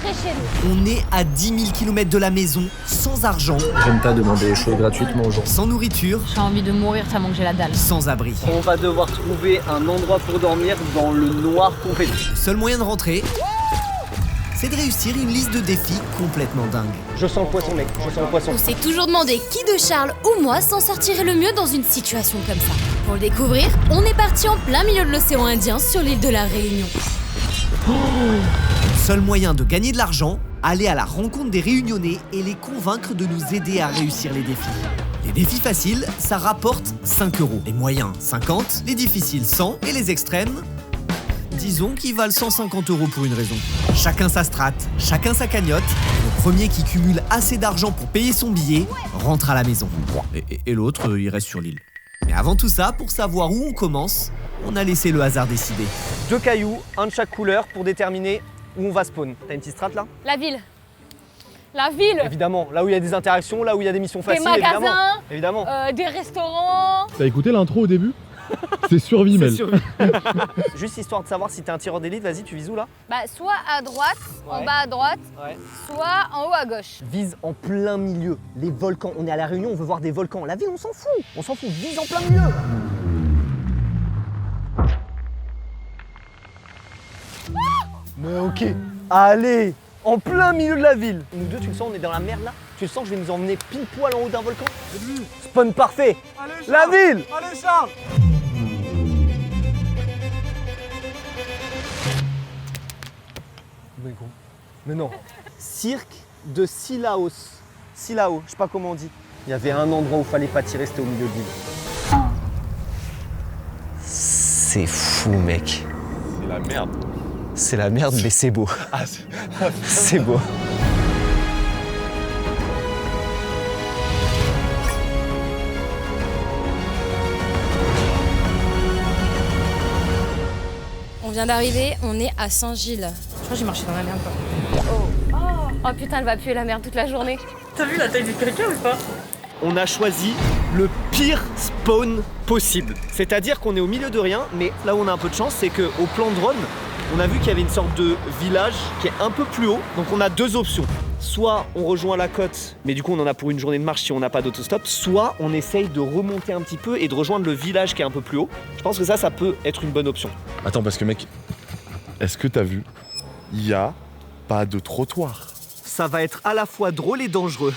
rentrer chez nous. On est à 10 000 km de la maison, sans argent, J'aime pas demander des choses gratuitement aux gens. sans nourriture, J'ai envie de mourir tellement que j'ai la dalle. sans abri. On va devoir trouver un endroit pour dormir dans le noir complet. Le seul moyen de rentrer, c'est de réussir une liste de défis complètement dingue. Je sens le poisson, mec, je sens le poisson. On s'est toujours demandé qui de Charles ou moi s'en sortirait le mieux dans une situation comme ça. Pour le découvrir, on est parti en plein milieu de l'océan Indien sur l'île de la Réunion. Seul moyen de gagner de l'argent, aller à la rencontre des Réunionnais et les convaincre de nous aider à réussir les défis. Les défis faciles, ça rapporte 5 €. Les moyens, 50, les difficiles, 100 et les extrêmes, disons qu'ils valent 150 € pour une raison. Chacun sa strate, chacun sa cagnotte. Le premier qui cumule assez d'argent pour payer son billet rentre à la maison. Et l'autre, il reste sur l'île. Mais avant tout ça, pour savoir où on commence, on a laissé le hasard décider. 2 cailloux, un de chaque couleur pour déterminer où on va spawn. T'as une petite strat là? La ville. La ville. Évidemment, là où il y a des interactions, là où il y a des missions Des faciles, magasins. évidemment. Des restaurants. T'as écouté l'intro au début? C'est survie, Mel. Juste histoire de savoir si t'es un tireur d'élite, vas-y, tu vises où là? Bah, soit à droite, en Ouais. bas à droite, Ouais. soit en haut à gauche. Vise en plein milieu, les volcans. On est à La Réunion, on veut voir des volcans. La ville, on s'en fout. On s'en fout, vise en plein milieu. Mais ok, allez, en plein milieu de la ville. Nous deux, tu le sens, on est dans la merde là. Tu le sens que je vais nous emmener pile poil en haut d'un volcan? Spawn parfait. La ville. Allez Charles. Mais non. Cirque de Silaos. Silao, je sais pas comment on dit. Il y avait un endroit où fallait pas tirer, c'était au milieu de l'île. C'est fou, mec. C'est la merde. C'est la merde, mais c'est beau. C'est beau. On vient d'arriver, on est à Saint-Gilles. Je crois que j'ai marché dans la merde quoi. Oh putain, elle va puer la merde toute la journée. T'as vu la taille du caca ou pas? On a choisi le pire spawn possible. C'est-à-dire qu'on est au milieu de rien, mais là où on a un peu de chance, c'est qu'au plan drone, on a vu qu'il y avait une sorte de village qui est un peu plus haut. Donc on a deux options. Soit on rejoint la côte, mais du coup on en a pour une journée de marche si on n'a pas d'autostop. Soit on essaye de remonter un petit peu et de rejoindre le village qui est un peu plus haut. Je pense que ça peut être une bonne option. Attends, parce que mec, est-ce que t'as vu? Il y a pas de trottoir. Ça va être à la fois drôle et dangereux.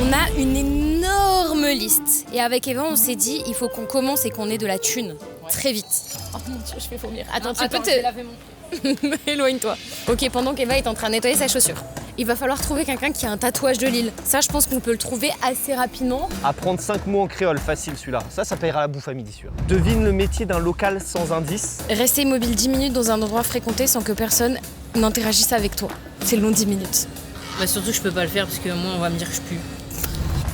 On a une énorme liste. Et avec Eva, on s'est dit, il faut qu'on commence et qu'on ait de la thune. Très vite. Oh mon dieu, je vais vomir. Attends, tu Attends, peux je vais laver mon pied. Éloigne-toi. Ok, pendant qu'Eva est en train de nettoyer sa chaussure, il va falloir trouver quelqu'un qui a un tatouage de l'île. Ça, je pense qu'on peut le trouver assez rapidement. Apprendre 5 mots en créole, facile celui-là. Ça payera la bouffe à midi sûr. Devine le métier d'un local sans indice. Rester immobile 10 minutes dans un endroit fréquenté sans que personne n'interagisse avec toi. C'est long 10 minutes. Bah surtout que je peux pas le faire parce que moi on va me dire que je pue.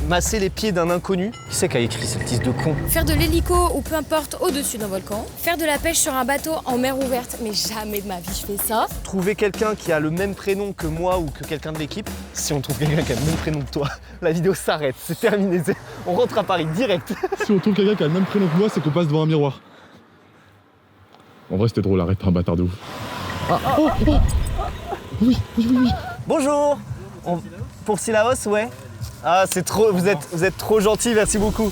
Masser les pieds d'un inconnu. Qui c'est qui a écrit cette liste de cons? Faire de l'hélico ou peu importe au-dessus d'un volcan. Faire de la pêche sur un bateau en mer ouverte. Mais jamais de ma vie je fais ça. Trouver quelqu'un qui a le même prénom que moi ou que quelqu'un de l'équipe. Si on trouve quelqu'un qui a le même prénom que toi, la vidéo s'arrête, c'est terminé. On rentre à Paris direct. Si on trouve quelqu'un qui a le même prénom que moi, c'est qu'on passe devant un miroir. En vrai, c'était drôle, arrête, t'es un bâtard de ouf. Oui. Bonjour. Pour Silaos, ouais. Ah, c'est trop. Vous êtes trop gentil, merci beaucoup.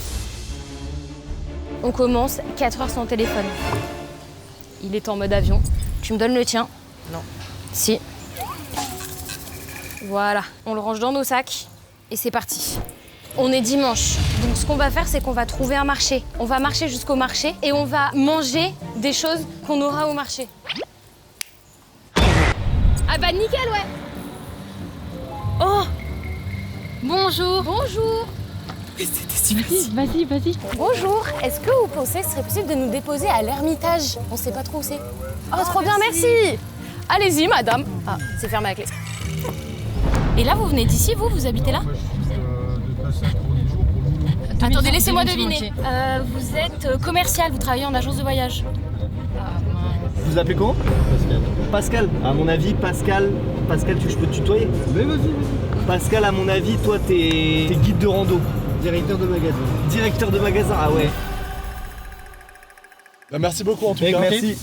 On commence 4 heures sans téléphone. Il est en mode avion. Tu me donnes le tien? Non. Si. Voilà, on le range dans nos sacs et c'est parti. On est dimanche, donc ce qu'on va faire, c'est qu'on va trouver un marché. On va marcher jusqu'au marché et on va manger des choses qu'on aura au marché. Ah bah nickel, ouais. Oh. Bonjour. Bonjour. Vas-y. Bonjour. Est-ce que vous pensez que ce serait possible de nous déposer à l'Ermitage? On sait pas trop où c'est. Oh, trop bien, merci. Allez-y, madame. Ah, c'est fermé à clé. Et là, vous venez d'ici, vous habitez là? Attendez, laissez-moi deviner. Vous êtes commercial, vous travaillez en agence de voyage. Vous vous appelez comment? Pascal. À mon avis, Pascal, je peux te tutoyer? Mais vas-y. Pascal, à mon avis, toi, t'es guide de rando. Directeur de magasin. Directeur de magasin, ah ouais. Bah, merci beaucoup en tout cas. Merci.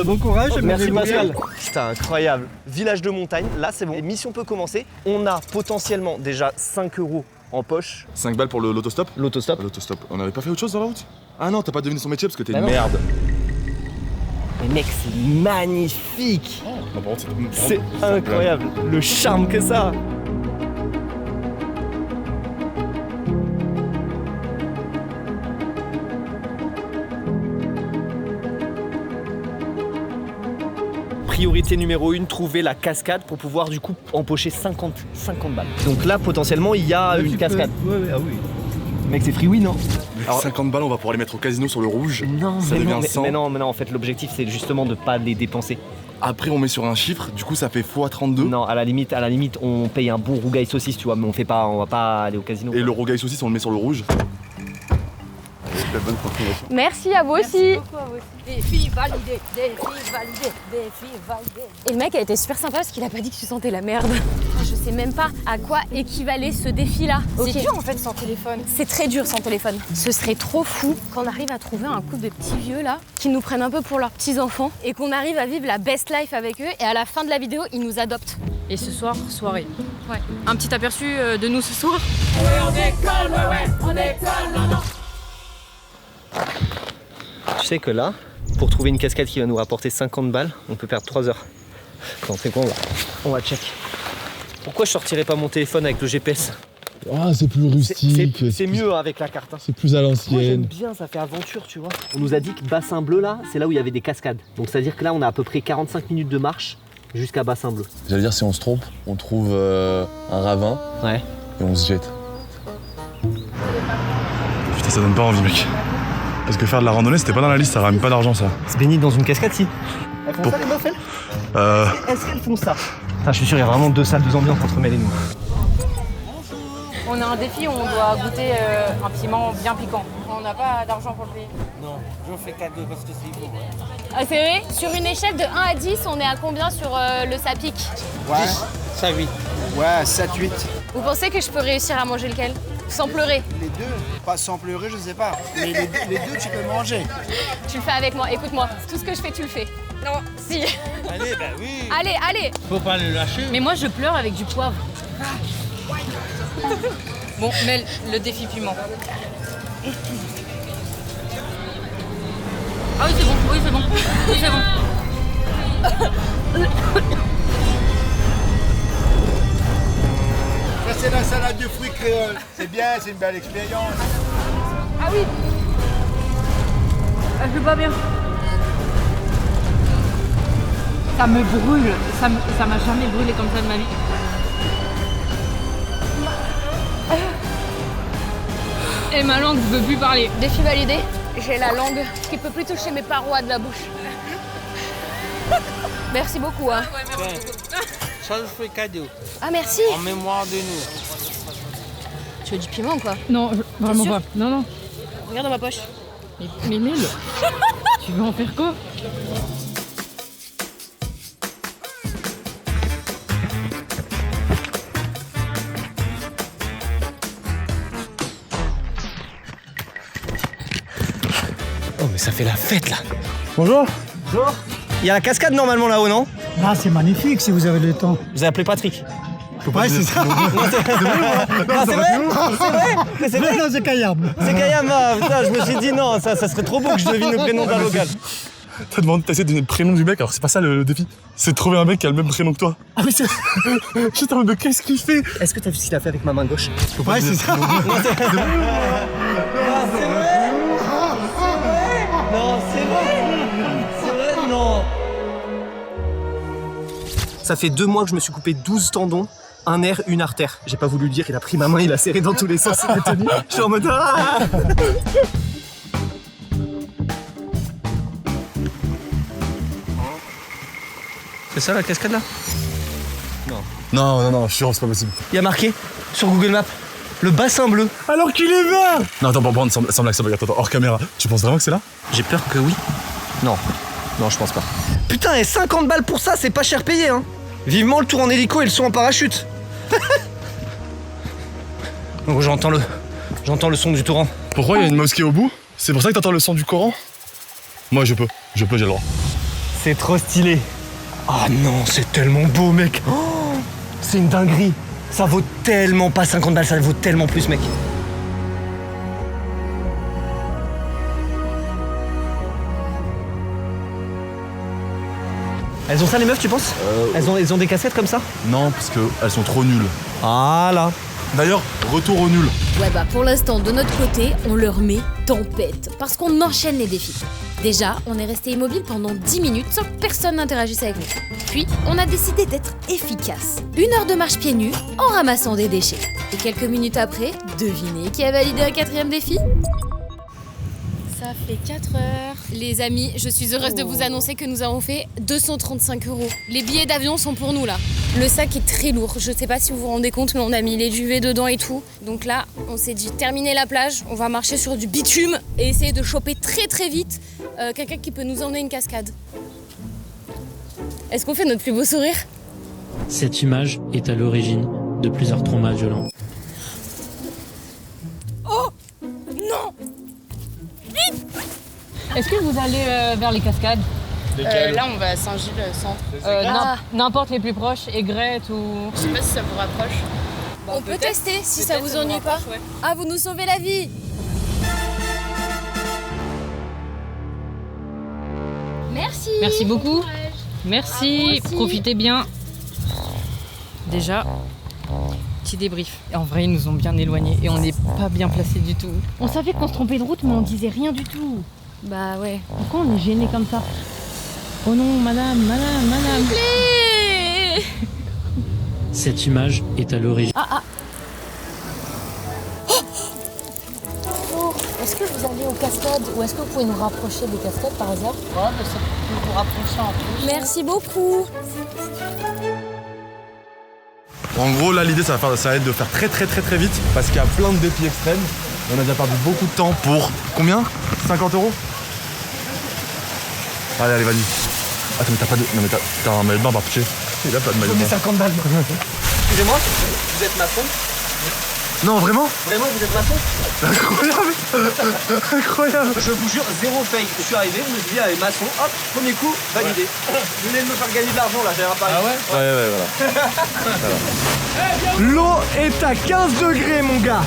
Bon courage. Merci amusez-vous bien. Pascal. Putain, incroyable. Village de montagne, là c'est bon. Et mission peut commencer. On a potentiellement déjà 5 € en poche. 5 balles pour l'autostop. L'autostop. L'autostop. On avait pas fait autre chose dans la route? Ah non, t'as pas deviné son métier parce que t'es Bah une non. merde. Mais mec, c'est magnifique. Non, par contre, C'est incroyable. Le charme que ça a. Priorité numéro 1, trouver la cascade pour pouvoir du coup empocher 50 balles. Donc là potentiellement il y a une cascade. Ouais, ah oui. Mec c'est free win hein. Alors, 50 balles, on va pouvoir les mettre au casino sur le rouge. Non, ça devient 100. mais non, en fait l'objectif c'est justement de pas les dépenser. Après, on met sur un chiffre, du coup, ça fait x32. Non, à la limite on paye un bon rougail saucisse tu vois, mais on va pas aller au casino. Et le rogaille saucisse, on le met sur le rouge. Merci à vous aussi. Défi validé, défi validé, défi validé. Et le mec a été super sympa parce qu'il a pas dit que tu sentais la merde. Je sais même pas à quoi équivalait ce défi-là. C'est Ok. dur en fait sans téléphone. C'est très dur sans téléphone. Ce serait trop fou qu'on arrive à trouver un couple de petits vieux là qui nous prennent un peu pour leurs petits-enfants et qu'on arrive à vivre la best life avec eux et à la fin de la vidéo, ils nous adoptent. Et ce soir, soirée. Ouais. Un petit aperçu de nous ce soir. Tu sais que là, pour trouver une cascade qui va nous rapporter 50 balles, on peut perdre 3 heures. Attends, c'est quoi on va check. Pourquoi je sortirais pas mon téléphone avec le GPS? Ah, c'est plus rustique. C'est mieux avec la carte. Hein. C'est plus à Moi j'aime l'ancienne. bien, ça fait aventure, tu vois. On nous a dit que Bassin Bleu là, c'est là où il y avait des cascades. Donc c'est à dire que là on a à peu près 45 minutes de marche jusqu'à Bassin Bleu. J'allais dire, si on se trompe, on trouve un ravin Ouais. et on se jette. Putain, ça donne pas envie, mec. Parce que faire de la randonnée, c'était pas dans la liste, ça ramène pas d'argent, ça. Se baigner dans une cascade si. Elles font ça les meufs elles Est-ce qu'elles font ça? Putain, je suis sûr il y a vraiment 2 salles, 2 ambiances entre Mel et nous. On a un défi où on doit goûter un piment bien piquant. On n'a pas d'argent pour le payer. Non, je fais cadeau parce que c'est beau. Ah c'est vrai? Sur une échelle de 1 à 10, on est à combien sur le sapik? Ouais, ça 8. Ouais, 7, 8. Vous pensez que je peux réussir à manger lequel? Sans pleurer. Les deux, pas sans pleurer, je sais pas. Mais les deux, tu peux manger. Tu le fais avec moi, écoute-moi. Tout ce que je fais, tu le fais. Non, si. Allez, bah oui. Allez. Faut pas le lâcher. Mais moi, je pleure avec du poivre. Bon, Mel, le défi piment. Ah oui, c'est bon, oui, c'est bon. Oui, c'est bon. Ça, c'est la salade de fruits créole. C'est bien, c'est une belle expérience. Ah oui. Je suis pas bien. Ça me brûle. Ça m'a jamais brûlé comme ça de ma vie. Et ma langue, je veux plus parler. Défi validé. J'ai la langue qui peut plus toucher mes parois de la bouche. Merci beaucoup. Hein. Ça, je fais cadeau. Ah merci. En mémoire de nous. Tu veux du piment quoi? Non, vraiment sûr pas. Non. Regarde dans ma poche. Mais Mel, tu veux en faire quoi? Oh mais ça fait la fête là. Bonjour. Bonjour. Il y a la cascade normalement là-haut, non? Ah, c'est magnifique si vous avez le temps. Vous avez appelé Patrick. Ouais, c'est ça. Ah, c'est vrai? C'est vrai? Non, c'est Kayam. C'est Kayama, putain, je me suis dit non, ça serait trop beau que je devine le prénom d'un local. T'as essayé de donner le prénom du mec, alors c'est pas ça le défi. C'est de trouver un mec qui a le même prénom que toi. Ah oui, c'est J'étais en mode, mais qu'est-ce qu'il fait? Est-ce que t'as vu ce qu'il a fait avec ma main gauche? ouais, c'est ça. Non, c'est vrai? Non, c'est vrai? C'est vrai? Non. Ça fait 2 mois que je me suis coupé 12 tendons, un nerf, une artère. J'ai pas voulu le dire, il a pris ma main, il a serré dans tous les sens, il a tenu. Je suis en mode ah. C'est ça la cascade là? Non, je suis sûr, c'est pas possible. Il y a marqué sur Google Maps le bassin bleu. Alors qu'il est vert! Non, attends, bon, sans blague, attends, hors caméra. Tu penses vraiment que c'est là? J'ai peur que oui. Non, je pense pas. Putain, et 50 balles pour ça, c'est pas cher payé, hein. Vivement le tour en hélico et le saut en parachute. Oh, j'entends le son du torrent. Pourquoi il y a une mosquée au bout? C'est pour ça que t'entends le son du Coran? Moi, je peux, j'ai le droit. C'est trop stylé. Ah non, c'est tellement beau, mec. Oh, c'est une dinguerie. Ça vaut tellement pas 50 balles, ça vaut tellement plus, mec. Elles ont ça, les meufs, tu penses elles ont des casquettes comme ça? Non, parce qu'elles sont trop nulles. Ah là. D'ailleurs, retour au nul. Ouais bah pour l'instant, de notre côté, on leur met tempête. Parce qu'on enchaîne les défis. Déjà, on est resté immobile pendant 10 minutes sans que personne n'interagisse avec nous. Puis, on a décidé d'être efficace. 1 heure de marche pieds nus en ramassant des déchets. Et quelques minutes après, devinez qui a validé un 4e défi? Ça fait 4 heures. Les amis, je suis heureuse de vous annoncer que nous avons fait 235 €. Les billets d'avion sont pour nous là. Le sac est très lourd. Je sais pas si vous vous rendez compte, mais on a mis les duvets dedans et tout. Donc là, on s'est dit terminer la plage, on va marcher sur du bitume et essayer de choper très très vite quelqu'un qui peut nous emmener une cascade. Est-ce qu'on fait notre plus beau sourire? Cette image est à l'origine de plusieurs traumas violents. Oh non! Est-ce que vous allez vers les cascades? Là, on va à Saint-Gilles-Centre. N'importe les plus proches, Aigrette ou... Je sais pas si ça vous rapproche. On peut tester si ça vous ennuie pas. Ouais. Ah, vous nous sauvez la vie! Merci! Merci beaucoup. Bon courage. Merci, Ah, profitez bien. Déjà, petit débrief. Et en vrai, ils nous ont bien éloignés et on n'est pas bien placés du tout. On savait qu'on se trompait de route, mais on disait rien du tout. Bah ouais. Pourquoi on est gênés comme ça? Oh non, madame. Cette image est à l'origine. Oh, est-ce que vous allez aux cascades ou est-ce que vous pouvez nous rapprocher des cascades par hasard? Ouais, mais ça peut vous rapprocher en plus. Merci beaucoup. En gros, là, l'idée, ça va être de faire très vite parce qu'il y a plein de défis extrêmes. On a déjà perdu beaucoup de temps pour combien? 50 €? Allez, vas-y. Attends, mais t'as pas de. Non, mais t'as un maillot de bain, bah, pied. Il a pas de maillot de bain. 50 balles. Excusez-moi, vous êtes maçon? Non, vraiment? Vraiment, vous êtes maçon? Incroyable. Je vous jure, zéro fake. Je suis arrivé, je me suis dit, allez, maçon, hop, premier coup, validé. Vous venez de me faire gagner de l'argent là, j'ai un pari. Ah ouais? Ouais, voilà. L'eau est à 15 degrés, mon gars.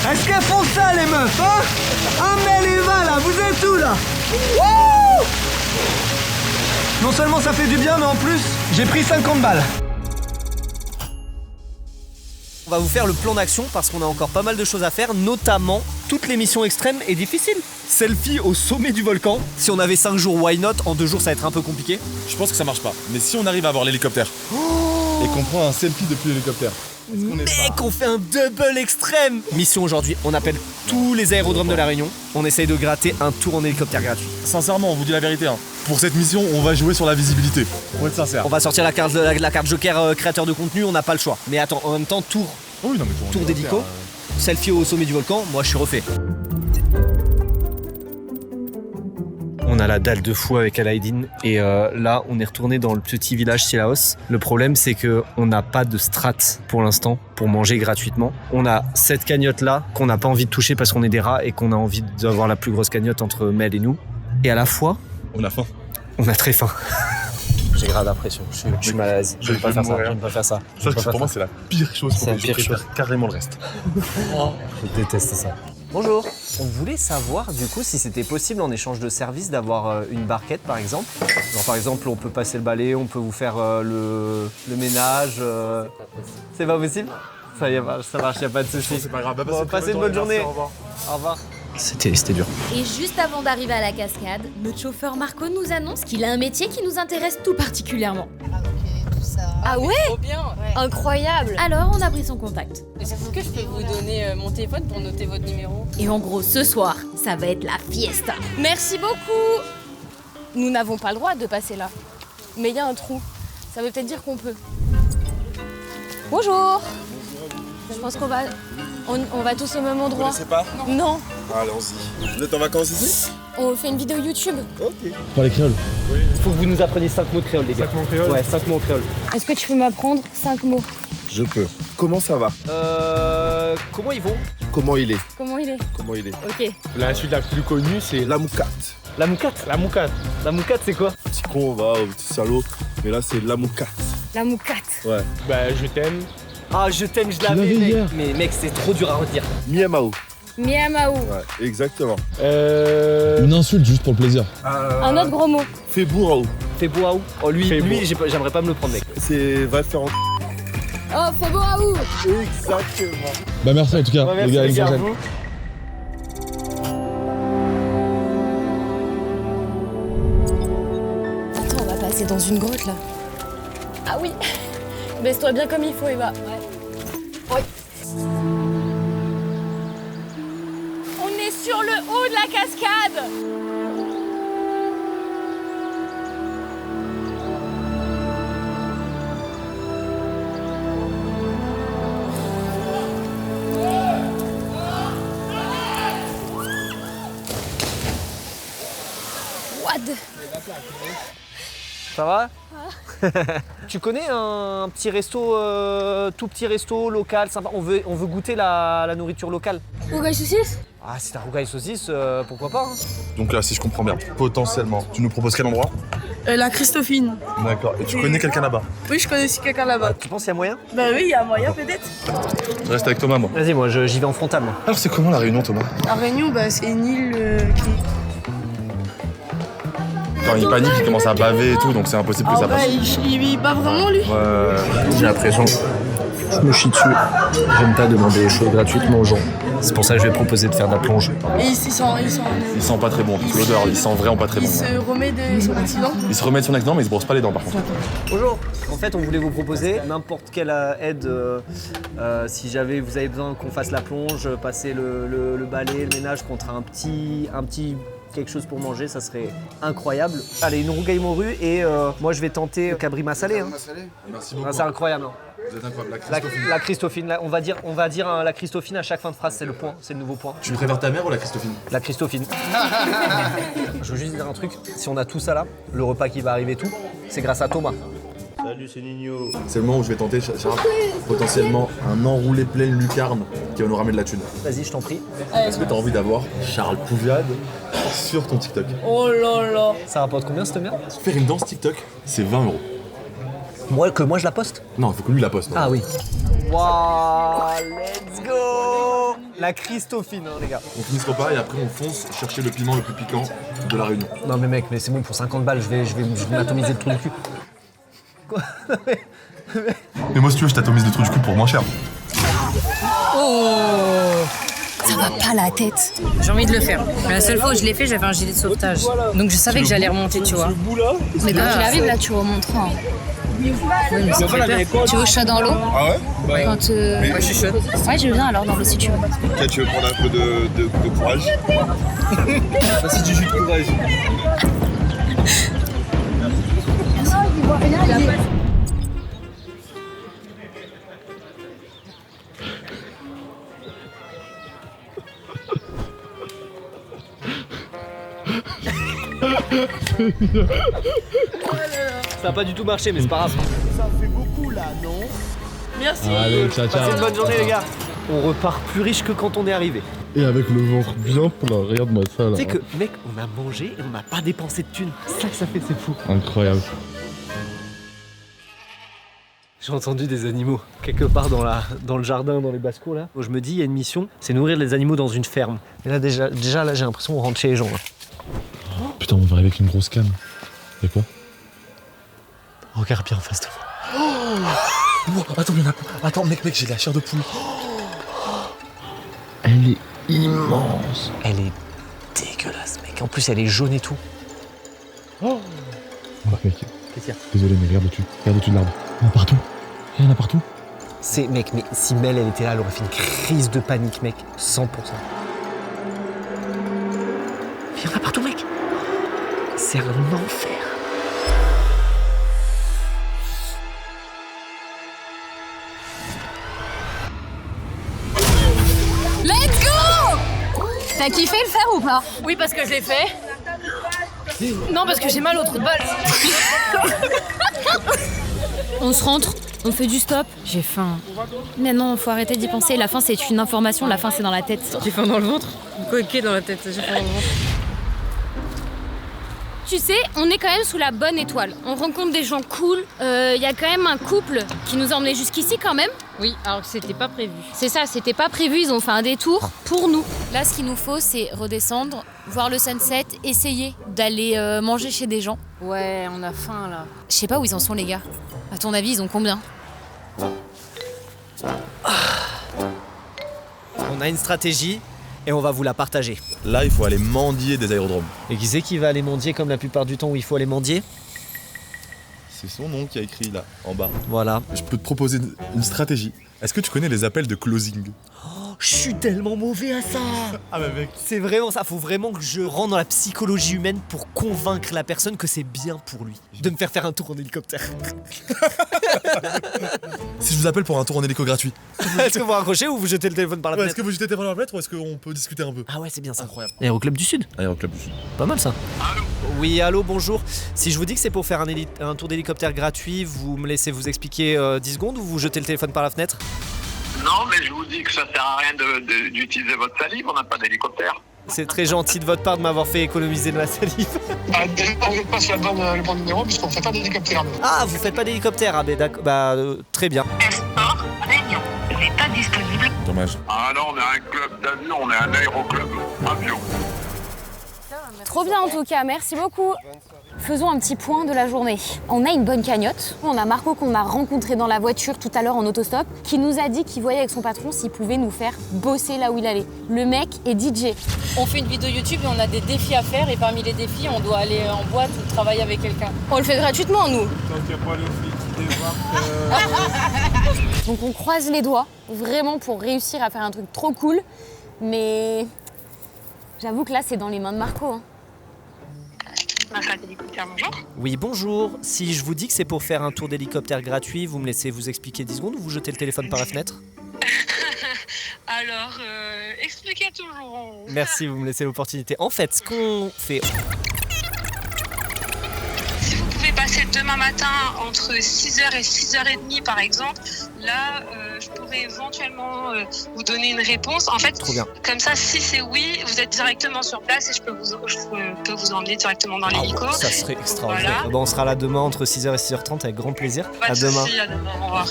Est-ce qu'elles font ça, les meufs, hein? Ah, mais les va là, vous êtes où là? Wouh! Non seulement ça fait du bien, mais en plus, j'ai pris 50 balles. On va vous faire le plan d'action parce qu'on a encore pas mal de choses à faire, notamment toutes les missions extrêmes et difficiles. Selfie au sommet du volcan. Si on avait 5 jours, why not? En 2 jours, ça va être un peu compliqué. Je pense que ça marche pas. Mais si on arrive à avoir l'hélicoptère et qu'on prend un selfie depuis l'hélicoptère, est-ce qu'on est Mec, on fait un double extrême. Mission aujourd'hui, on appelle tous les aérodromes de la Réunion. On essaye de gratter un tour en hélicoptère gratuit. Sincèrement, on vous dit la vérité. Hein. Pour cette mission, on va jouer sur la visibilité. Pour être sincère. On va sortir la carte Joker créateur de contenu, on n'a pas le choix. Mais attends, en même temps, tour Oui, non, mais tour d'hélico, selfie au sommet du volcan, moi je suis refait. On a la dalle de fou avec Alaïdine et là on est retourné dans le petit village Silaos. Le problème c'est que on n'a pas de strat pour l'instant pour manger gratuitement. On a cette cagnotte là qu'on n'a pas envie de toucher parce qu'on est des rats et qu'on a envie d'avoir la plus grosse cagnotte entre Mel et nous. Et à la fois, on a faim. On a très faim. J'ai grave la pression, je suis mal à l'aise. Je ne peux pas faire ça, je ne peux pas faire ça. Ça, pour moi, c'est la pire chose. C'est la pire chose. Carrément le reste. Je déteste ça. Bonjour. On voulait savoir du coup si c'était possible en échange de service d'avoir une barquette par exemple. Genre par exemple on peut passer le balai, on peut vous faire le ménage. C'est pas possible? Ça y est, ça marche, y a pas de souci. C'est pas grave, bah, bon, passez une bonne journée. Au revoir. Au revoir. C'était dur. Et juste avant d'arriver à la cascade, notre chauffeur Marco nous annonce qu'il a un métier qui nous intéresse tout particulièrement. Ah ouais? Trop bien. Ouais. Incroyable! Alors on a pris son contact. Est-ce que je peux vous donner mon téléphone pour noter votre numéro? Et en gros, ce soir, ça va être la fiesta. Merci beaucoup! Nous n'avons pas le droit de passer là. Mais il y a un trou. Ça veut peut-être dire qu'on peut. Bonjour! Je pense qu'on va... On va tous au même endroit. Vous connaissez pas? Non. Allons-y. Vous êtes en vacances ici? On fait une vidéo YouTube. Ok. Parlez créole. Faut que vous nous appreniez 5 mots de créole les gars. 5 mots créole? Ouais, 5 mots créole. Est-ce que tu peux m'apprendre 5 mots? Je peux. Comment ça va? Comment ils vont? Comment il est? Comment il est? Comment il est? Ok. La suite la plus connue, c'est La moucate. La moucate. La moucate. La moucate, c'est quoi? Petit con, va, petit salaud. Mais là, c'est la moucate. La moucate. Ouais. Bah, je t'aime. Ah, je t'aime, je l'avais, l'avais mec. hier. Mais mec, c'est trop dur à redire. Miamao. Miamaou. Ouais, exactement. Une insulte juste pour le plaisir. Un autre gros mot. Fais bourraou. Fais beau. Oh, lui, j'aimerais pas me le prendre, mec. C'est va te faire en. Oh, fais beau à où? Exactement. Bah merci en tout cas, Ouais, merci, les gars, les gars. une prochaine. Attends, on va passer dans une grotte là. Ah oui. Baisse-toi bien comme il faut, Eva. Ouais. On est sur le haut de la cascade. What? Ça va? Tu connais un petit resto, tout petit resto local, sympa? On veut goûter la nourriture locale. Rougail saucisse? Ah, si t'as rougail saucisse, pourquoi pas, hein? Donc là, si je comprends bien, potentiellement, tu nous proposes quel endroit? La Christophine. D'accord. Et tu connais quelqu'un là-bas? Oui, je connais aussi quelqu'un là-bas. Tu penses qu'il y a moyen? Bah oui, il y a moyen peut-être. Je reste avec Thomas, moi. Vas-y, moi j'y vais en frontal, moi. Alors, c'est comment la Réunion, Thomas? La Réunion, bah, c'est une île qui... Quand il panique, il commence à baver et tout, donc c'est impossible que Ah ça ouais, passe. il bat vraiment lui. Ouais. J'ai l'impression. Je me chie dessus. J'aime pas demander des choses gratuitement aux gens. C'est pour ça que je vais proposer de faire de la plonge. Et il sent pas très bon, l'odeur, il sent vraiment pas très bon. Il se remet de son accident. Il se remet de son accident, mais il se brosse pas les dents par contre. Bonjour. En fait, on voulait vous proposer n'importe quelle aide si jamais vous avez besoin qu'on fasse la plonge, passer le balai, le ménage contre un petit quelque chose pour manger, ça serait incroyable. Allez, une rougaille morue et moi je vais tenter cabrima salé. Hein. Merci beaucoup. Ah, c'est incroyable. Hein. Vous êtes incroyable. La Christophine, on va dire la Christophine à chaque fin de phrase, c'est le point, c'est le nouveau point. Tu préfères ta mère ou la Christophine? La Christophine. Je veux juste dire un truc, si on a tout ça là, le repas qui va arriver tout, c'est grâce à Thomas. Salut, c'est Nino. C'est le moment où je vais tenter, Charles, potentiellement un enroulé plein lucarne qui va nous ramener de la thune. Vas-y, je t'en prie. Est-ce que t'as envie d'avoir Charles Pouviade sur ton TikTok? Oh là là. Ça rapporte combien cette merde? Faire une danse TikTok, c'est 20 €. Moi je la poste? Non, il faut que lui la poste. Non. Ah oui. Waouh, let's go! La Christophine, hein, les gars. On finit ce repas et après on fonce chercher le piment le plus piquant de la Réunion. Non mais mec, mais c'est bon, pour 50 balles, je vais m'atomiser le trou du cul. Quoi? Mais moi si tu veux, je t'atomise le trou du cul pour moins cher. Ça va pas la tête. J'ai envie de le faire. Mais la seule fois où je l'ai fait, j'avais un gilet de sauvetage. Donc je savais que j'allais remonter, tu vois. Mais quand il arrive là, tu remontes. Hein. Oui, mais ça fait peur. Tu veux que je sois dans l'eau? Ah ouais? Quand Moi, je suis chaude. Ouais, je veux bien alors dans l'eau si tu veux. Ok, tu veux prendre un peu de courage? C'est du jus de courage. Ça a pas du tout marché, mais c'est pas grave. Ça fait beaucoup là, non? Merci. Allez, ciao, Passez ciao. une bonne journée, les gars. On repart plus riche que quand on est arrivé. Et avec le ventre bien plein, regarde-moi ça là. Tu sais que, mec, on a mangé et on n'a pas dépensé de thunes. C'est ça que ça fait, c'est fou. Incroyable. J'ai entendu des animaux quelque part dans le jardin, dans les basses-cours là. Je me dis, il y a une mission, c'est nourrir les animaux dans une ferme. Et là déjà là, j'ai l'impression qu'on rentre chez les gens. Là. Putain, on va avec une grosse canne. Y'a quoi? Regarde bien en face de moi. Oh, attends, attends, mec, j'ai la chair de poule. Elle est immense. Elle est dégueulasse, mec. En plus, elle est jaune et tout. Oh mec, Qu'est-ce qu'il y a? désolé, mais regarde au-dessus de l'arbre. Il y en a partout. Il y en a partout. C'est, mec, mais si Mel, elle était là, elle aurait fait une crise de panique, mec. 100%. Il y en a partout, mec. C'est un enfer. Let's go! T'as kiffé le faire ou pas? Oui, parce que je l'ai fait. Non, parce que j'ai mal au trou de balle. On se rentre, on fait du stop. J'ai faim. Mais non, faut arrêter d'y penser. La fin, c'est une information. La fin, c'est dans la tête. J'ai faim dans le ventre. Coquet dans la tête. J'ai faim dans le ventre. tu sais, on est quand même sous la bonne étoile. On rencontre des gens cool. Il y a quand même un couple qui nous a emmenés jusqu'ici quand même. Oui, alors que c'était pas prévu. C'est ça, c'était pas prévu, ils ont fait un détour pour nous. Là, ce qu'il nous faut, c'est redescendre, voir le sunset, essayer d'aller manger chez des gens. Ouais, on a faim là. Je sais pas où ils en sont les gars. À ton avis, ils ont combien? On a une stratégie et on va vous la partager. Là, il faut aller mendier des aérodromes. Et qui c'est qui va aller mendier comme la plupart du temps où il faut aller mendier? C'est son nom qui a écrit là, en bas. Voilà. Je peux te proposer une stratégie. Est-ce que tu connais les appels de closing? Je suis tellement mauvais à ça. Ah bah mec. C'est vraiment ça, faut vraiment que je rentre dans la psychologie humaine pour convaincre la personne que c'est bien pour lui de me faire un tour en hélicoptère. Si je vous appelle pour un tour en hélico gratuit. Est-ce que vous raccrochez ou vous jetez le téléphone par la Est-ce fenêtre? que vous jetez le téléphone par la fenêtre ou est-ce qu'on peut discuter un peu? Ah ouais, c'est bien ça. Incroyable. Aéroclub du Sud. Aéroclub du Sud. Pas mal ça. Allô? Oui, allô, bonjour. Si je vous dis que c'est pour faire un tour d'hélicoptère gratuit, vous me laissez vous expliquer 10 secondes ou vous jetez le téléphone par la fenêtre? Non, mais je vous dis que ça sert à rien d'utiliser votre salive, on n'a pas d'hélicoptère. C'est très gentil de votre part de m'avoir fait économiser de ma salive. Déjà, vous n'êtes pas sur le bon numéro puisqu'on ne fait pas d'hélicoptère. Ah, vous faites pas d'hélicoptère? Ah, ben d'accord, très bien. Sport, Réunion, n'est pas disponible. Dommage. Ah non, on est un club d'avion, on est un aéroclub avion. Trop bien en tout cas, merci beaucoup. Faisons un petit point de la journée. On a une bonne cagnotte. On a Marco qu'on a rencontré dans la voiture tout à l'heure en autostop, qui nous a dit qu'il voyait avec son patron s'il pouvait nous faire bosser là où il allait. Le mec est DJ. On fait une vidéo YouTube et on a des défis à faire et parmi les défis, on doit aller en boîte ou travailler avec quelqu'un. On le fait gratuitement nous. Tant qu'il n'y a pas le flic qui débarque. Donc on croise les doigts, vraiment pour réussir à faire un truc trop cool. Mais j'avoue que là c'est dans les mains de Marco. Hein. Bonjour. Oui, bonjour. Si je vous dis que c'est pour faire un tour d'hélicoptère gratuit, vous me laissez vous expliquer 10 secondes ou vous jetez le téléphone par la fenêtre? Alors, expliquez toujours. Merci, vous me laissez l'opportunité. En fait, ce qu'on fait... Si vous pouvez passer demain matin entre 6h et 6h30 par exemple, là, je pourrais éventuellement vous donner une réponse. En fait, Trop bien. Comme ça, si c'est oui, vous êtes directement sur place et je peux vous emmener directement dans l'hélico. Ça serait extraordinaire. Voilà. Bon, on sera là demain entre 6h et 6h30 avec grand plaisir. Pas À de demain. soucis, à demain. Au revoir.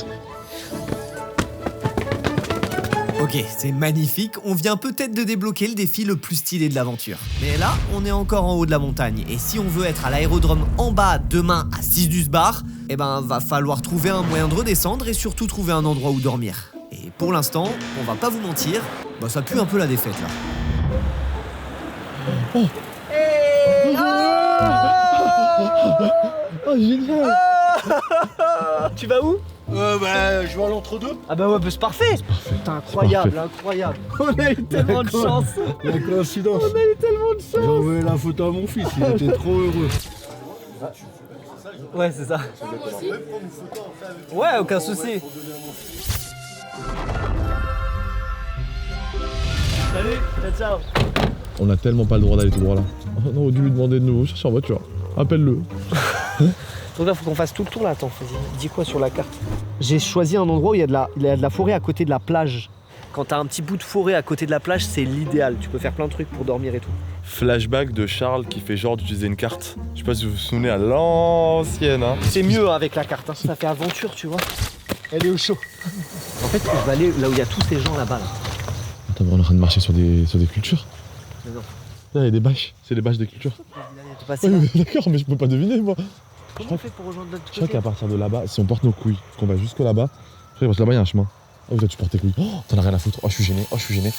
Ok, c'est magnifique, on vient peut-être de débloquer le défi le plus stylé de l'aventure. Mais là, on est encore en haut de la montagne, et si on veut être à l'aérodrome en bas demain à 6 du bar, eh ben va falloir trouver un moyen de redescendre et surtout trouver un endroit où dormir. Et pour l'instant, on va pas vous mentir, ça pue un peu la défaite là. Oh génial. Tu vas où? Je vais à l'entre-deux. Ah bah ouais, c'est parfait. Putain, incroyable, incroyable. On a eu tellement de chance. La coïncidence. On a eu tellement de J'ai chance. envoyé la photo à mon fils, il était trop heureux. Ouais, c'est ça. Ouais, aucun souci. Salut, ciao. On a tellement pas le droit d'aller tout droit là. Oh non, on a dû lui demander de nous chercher en voiture. Appelle-le. Donc là, faut qu'on fasse tout le tour là. Attends, vas-y, dis quoi sur la carte? J'ai choisi un endroit où il y a de la forêt à côté de la plage. Quand t'as un petit bout de forêt à côté de la plage, c'est l'idéal. Tu peux faire plein de trucs pour dormir et tout. Flashback de Charles qui fait genre d'utiliser une carte. Je sais pas si vous vous souvenez à l'ancienne. Hein. C'est mieux avec la carte, hein. Ça fait aventure, tu vois. Elle est au chaud. En fait, je vais aller là où il y a tous ces gens là-bas. Là. Attends, mais on est en train de marcher sur des cultures. Mais non. Là, il y a des bâches. C'est les bâches des cultures. T'es passé Ouais, là. mais d'accord, mais je peux pas deviner moi. Comment on fait pour rejoindre notre Je crois côté? qu'à partir de là-bas, si on porte nos couilles, qu'on va jusque là-bas, je crois que là-bas il y a un chemin. Oh, toi tu portes tes couilles. Oh, t'en as rien à foutre. Oh, je suis gêné. Oh, je suis gêné.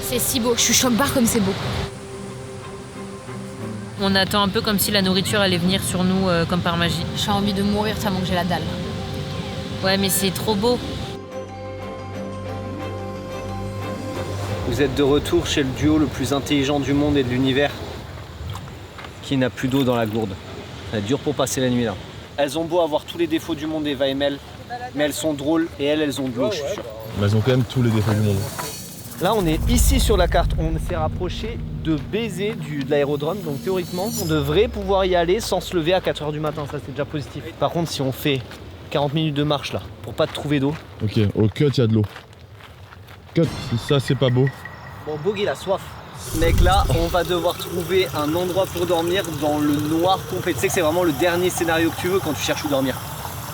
C'est si beau, je suis choc-barre comme c'est beau. On attend un peu comme si la nourriture allait venir sur nous comme par magie. J'ai envie de mourir tellement que j'ai la dalle. Ouais, mais c'est trop beau. Vous êtes de retour chez le duo le plus intelligent du monde et de l'univers. Qui n'a plus d'eau dans la gourde. Ça va être dur pour passer la nuit là. Elles ont beau avoir tous les défauts du monde, Eva et Mel, mais elles sont drôles et elles ont de l'eau, je suis sûr. Mais elles ont quand même tous les défauts du monde. Là, on est ici sur la carte. On s'est rapproché de Bézé de l'aérodrome. Donc théoriquement, on devrait pouvoir y aller sans se lever à 4h du matin. Ça, c'est déjà positif. Par contre, si on fait 40 minutes de marche là, pour pas te trouver d'eau. Ok, au cut, il y a de l'eau. Cut, ça c'est pas beau. Bon, Bog, il a soif. Mec, là, on va devoir trouver un endroit pour dormir dans le noir complet. Tu sais que c'est vraiment le dernier scénario que tu veux quand tu cherches où dormir.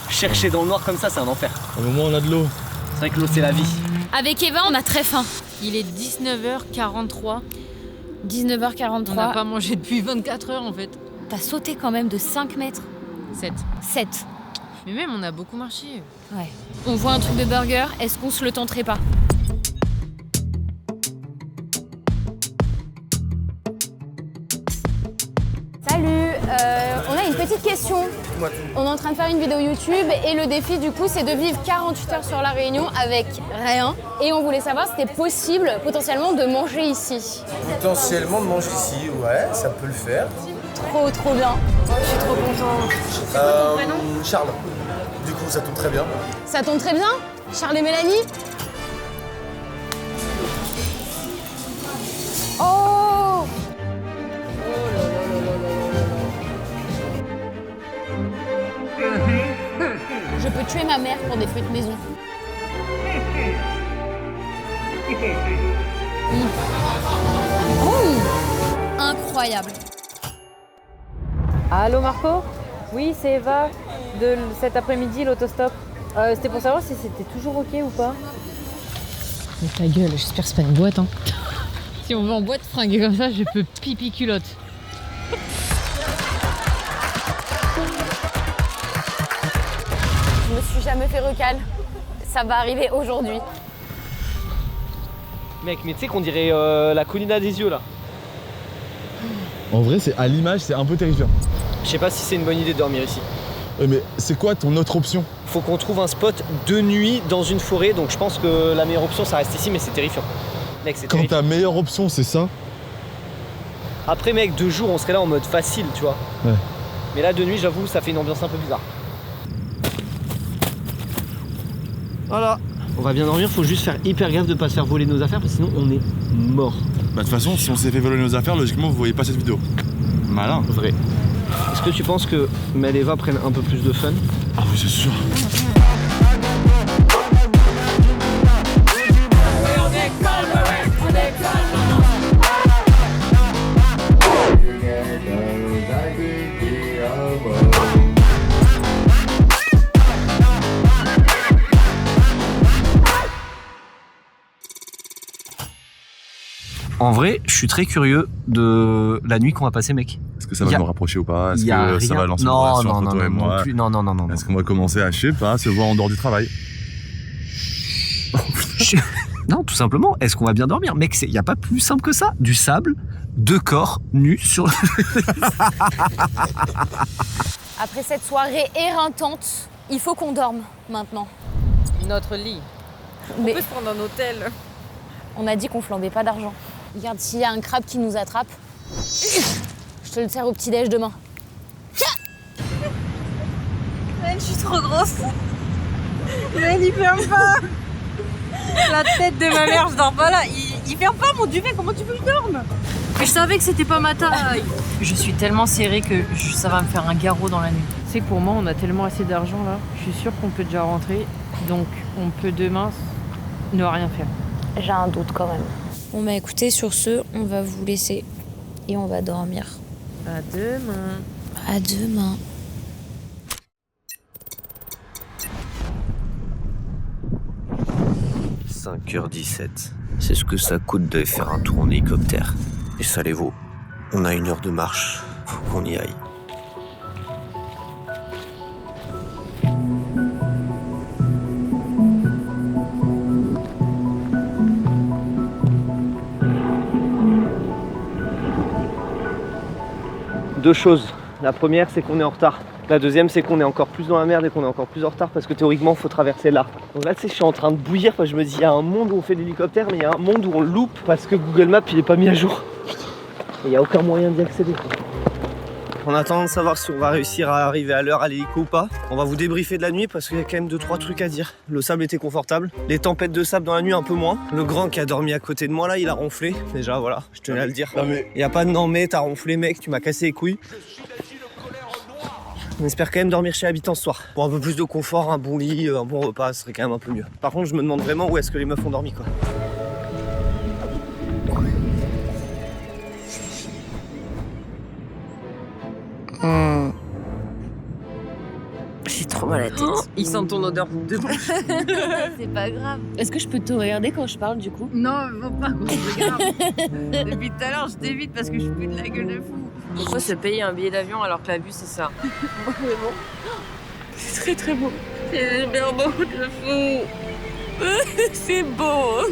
Chercher dans le noir comme ça, c'est un enfer. Au moment où on a de l'eau. C'est vrai que l'eau, c'est la vie. Avec Eva, on a très faim. Il est 19h43. 19h43. On n'a pas mangé depuis 24 heures en fait. T'as sauté quand même de 5 mètres. 7. 7. Mais même, on a beaucoup marché. Ouais. On voit un truc de burger, est-ce qu'on se le tenterait pas? Salut, on a une petite question. On est en train de faire une vidéo YouTube et le défi du coup c'est de vivre 48 heures sur la Réunion avec rien. Et on voulait savoir si c'était possible potentiellement de manger ici. Potentiellement de manger ici, ouais, ça peut le faire. Trop bien. Je suis trop contente. C'est quoi ton prénom? Charles. Du coup, ça tombe très bien. Ça tombe très bien. Charles et Mélanie. Oh! Je peux tuer ma mère pour des fruits de maison. Incroyable. Allô Marco? Oui, c'est Eva de cet après-midi, l'autostop. C'était pour savoir si c'était toujours ok ou pas. Mais ta gueule, j'espère que c'est pas une boîte. Hein. Si on va en boîte fringuée comme ça, je peux pipi culotte. Je me suis jamais fait recal. Ça va arriver aujourd'hui. Mec, mais tu sais qu'on dirait la colline des yeux là. En vrai, c'est à l'image, c'est un peu terrifiant. Je sais pas si c'est une bonne idée de dormir ici. Mais c'est quoi ton autre option? Faut qu'on trouve un spot de nuit dans une forêt, donc je pense que la meilleure option ça reste ici, mais c'est terrifiant. Mec, c'est Quand terrifiant. ta meilleure option, c'est ça? Après, mec, 2 jours, on serait là en mode facile, tu vois. Ouais. Mais là, de nuit, j'avoue, ça fait une ambiance un peu bizarre. Voilà. On va bien dormir, faut juste faire hyper gaffe de pas se faire voler nos affaires, parce que sinon on est mort. Bah de toute façon, si on s'est fait voler nos affaires, logiquement vous voyez pas cette vidéo. Malin. Vrai. Est-ce que tu penses que Mel et Eva prennent un peu plus de fun? Ah oui, c'est sûr. En vrai, je suis très curieux de la nuit qu'on va passer, mec. Est-ce que ça va nous rapprocher ou pas? Est-ce que ça va lancer une non, relation non, entre non, toi et non, moi? plus. Non, non, non, non. Est-ce qu'on va commencer à, je sais pas, se voir en dehors du travail? Non, tout simplement, est-ce qu'on va bien dormir? Mec, il n'y a pas plus simple que ça. Du sable, 2 corps nus sur... Après cette soirée éreintante, il faut qu'on dorme maintenant. Notre lit. Mais On peut se prendre un hôtel. on a dit qu'on flambait pas d'argent. Regarde, s'il y a un crabe qui nous attrape, je te le sers au petit-déj demain. Je suis trop grosse. Il ferme pas. La tête de ma mère, je dors pas là. Il ferme pas mon duvet, comment tu veux que je dorme? Mais je savais que c'était pas ma taille. Je suis tellement serrée que ça va me faire un garrot dans la nuit. Tu sais que pour moi, on a tellement assez d'argent là. Je suis sûre qu'on peut déjà rentrer. Donc on peut demain ne rien faire. J'ai un doute quand même. Bon bah écoutez, sur ce, on va vous laisser et on va dormir. À demain. À demain. « 5h17. C'est ce que ça coûte de faire un tour en hélicoptère. Et ça les vaut. On a 1 heure de marche. Faut qu'on y aille. Deux choses. La première, c'est qu'on est en retard. La deuxième, c'est qu'on est encore plus dans la merde et qu'on est encore plus en retard parce que théoriquement, il faut traverser là. Donc là, tu sais, je suis en train de bouillir parce que je me dis, il y a un monde où on fait l'hélicoptère, mais il y a un monde où on loupe parce que Google Maps, il est pas mis à jour. Et il n'y a aucun moyen d'y accéder. En attendant de savoir si on va réussir à arriver à l'heure à l'hélico ou pas, on va vous débriefer de la nuit parce qu'il y a quand même 2-3 trucs à dire. Le sable était confortable, les tempêtes de sable dans la nuit un peu moins. Le grand qui a dormi à côté de moi là, il a ronflé. Déjà voilà, je tenais à le dire. Il y a pas de non mais, t'as ronflé mec, tu m'as cassé les couilles. On espère quand même dormir chez Habitant ce soir. Pour un peu plus de confort, un bon lit, un bon repas, ce serait quand même un peu mieux. Par contre, je me demande vraiment où est-ce que les meufs ont dormi quoi. voit la tête. Il sent ton odeur de bouche. C'est pas grave. Est-ce que je peux te regarder quand je parle du coup? Non, faut pas qu'on se regarde. Depuis tout à l'heure, je t'évite parce que je fous de la gueule de fou. Pourquoi se payer un billet d'avion alors que la vue c'est ça? C'est très très beau. C'est bien beau de fou. C'est beau.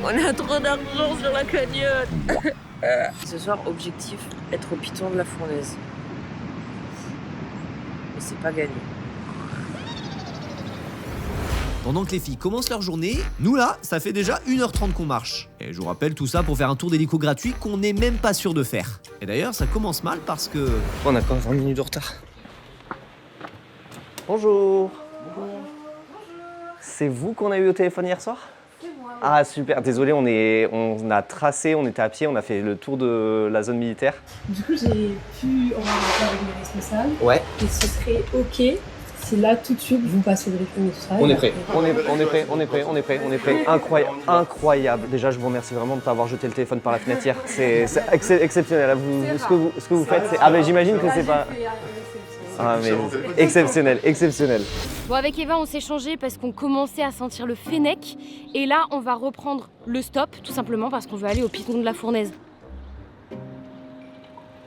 On a trop d'argent sur la cagnotte. Ce soir, objectif, être au piton de la fournaise. Et c'est pas gagné. Pendant que les filles commencent leur journée, nous là, ça fait déjà 1h30 qu'on marche. Et je vous rappelle tout ça pour faire un tour d'hélico gratuit qu'on n'est même pas sûr de faire. Et d'ailleurs, ça commence mal parce que... On a quand même 20 minutes de retard. Bonjour. C'est vous qu'on a eu au téléphone hier soir? C'est moi. Oui. Ah super, désolé, on a tracé, on était à pied, on a fait le tour de la zone militaire. Du coup, j'ai pu en parler avec mes responsables. Ouais. Et ce serait ok si là, tout de suite, vous passez le briefing et tout ça. On est prêt, on est prêt. Incroyable. Déjà, je vous remercie vraiment de ne pas avoir jeté le téléphone par la fenêtre hier. C'est exceptionnel. Ce que vous faites, c'est... Ah mais j'imagine que c'est pas... Ah mais exceptionnel. Bon, avec Eva, on s'est changé parce qu'on commençait à sentir le fennec. Et là, on va reprendre le stop, tout simplement parce qu'on veut aller au piton de la fournaise.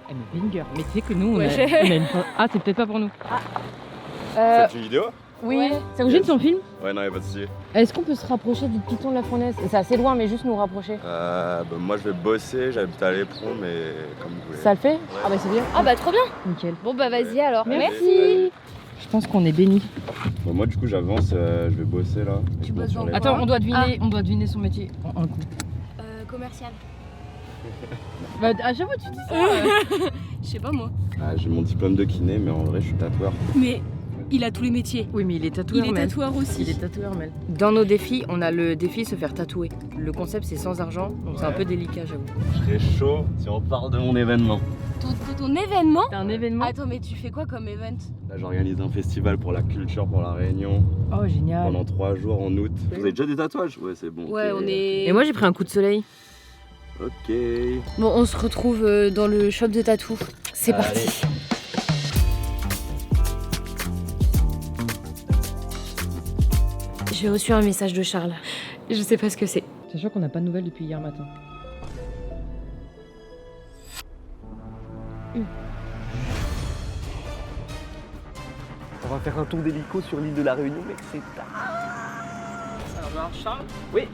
Ah mais banger, mais tu sais que nous, on a une... Ah, c'est peut-être pas pour nous. C'est une vidéo? Oui. Ça vous gêne son film? Ouais, non, y'a pas de souci. Est-ce qu'on peut se rapprocher du piton de la fournaise? C'est assez loin, mais juste nous rapprocher. Moi, je vais bosser, j'habite à l'Éperon, mais comme vous voulez. Ça le fait? Ouais. Ah bah c'est bien. Ah bah trop bien. Nickel. Bon bah vas-y alors. Merci. Je pense qu'on est bénis. Bah, moi, du coup, j'avance, je vais bosser là. Tu bosses dans quoi? Attends, on doit deviner son métier en un coup. Commercial. Bah à chaque fois tu dis ça. Je sais pas moi. J'ai mon diplôme de kiné, mais en vrai, je suis tatoueur. Mais il a tous les métiers. Oui, mais il est tatoueur. Il est tatoueur aussi. Il est tatoueur, Mel. Dans nos défis, on a le défi se faire tatouer. Le concept, c'est sans argent, donc c'est un peu délicat, j'avoue. Je serais chaud si on parle de mon événement. Ton événement? T'as un événement? Attends, mais tu fais quoi comme event? Là, j'organise un festival pour la culture, pour la Réunion. Oh, génial. Pendant 3 jours en août. Vous avez déjà des tatouages? Ouais, c'est bon. Ouais, okay. on est... Et moi, j'ai pris un coup de soleil. Ok. Bon, on se retrouve dans le shop de tatou. C'est parti. J'ai reçu un message de Charles. Je sais pas ce que c'est. C'est sûr qu'on n'a pas de nouvelles depuis hier matin. On va faire un tour d'hélico sur l'île de la Réunion, mec, c'est tard. Ça va, Charles? Oui.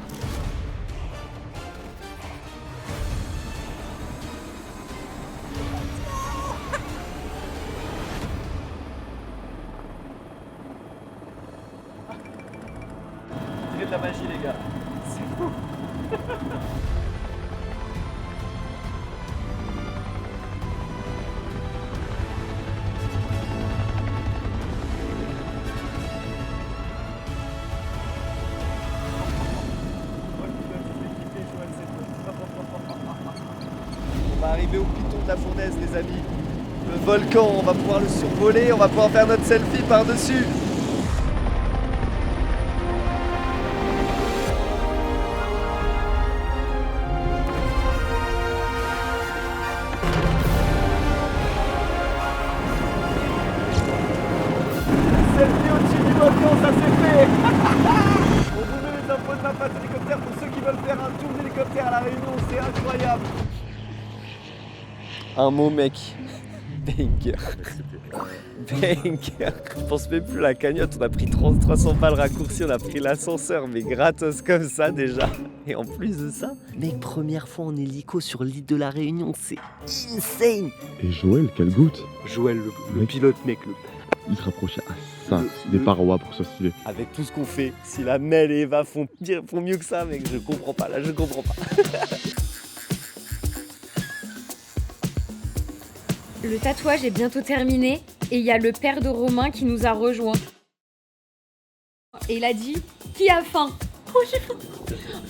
De la magie les gars, c'est fou. On va arriver au piton de la fournaise les amis. Le volcan, on va pouvoir le survoler, on va pouvoir faire notre selfie par-dessus. Ça c'est fait. On vous met les infos de ma passe hélicoptère pour ceux qui veulent faire un tour d'hélicoptère à la Réunion, c'est incroyable. Un mot mec, banger. Banger. Je pense même plus à la cagnotte, on a pris 300 balles raccourci, on a pris l'ascenseur, mais gratos comme ça déjà. Et en plus de ça, mec, première fois en hélico sur l'île de la Réunion, c'est insane. Et Joël, quelle goutte. Joël, le pilote mec, il se rapprochait à ça, des parois pour que ce soit stylé. Avec tout ce qu'on fait, si la Mel et Eva font mieux que ça, mec, je comprends pas, là, je comprends pas. Le tatouage est bientôt terminé et il y a le père de Romain qui nous a rejoints. Et il a dit, qui a faim? Oh, j'ai faim.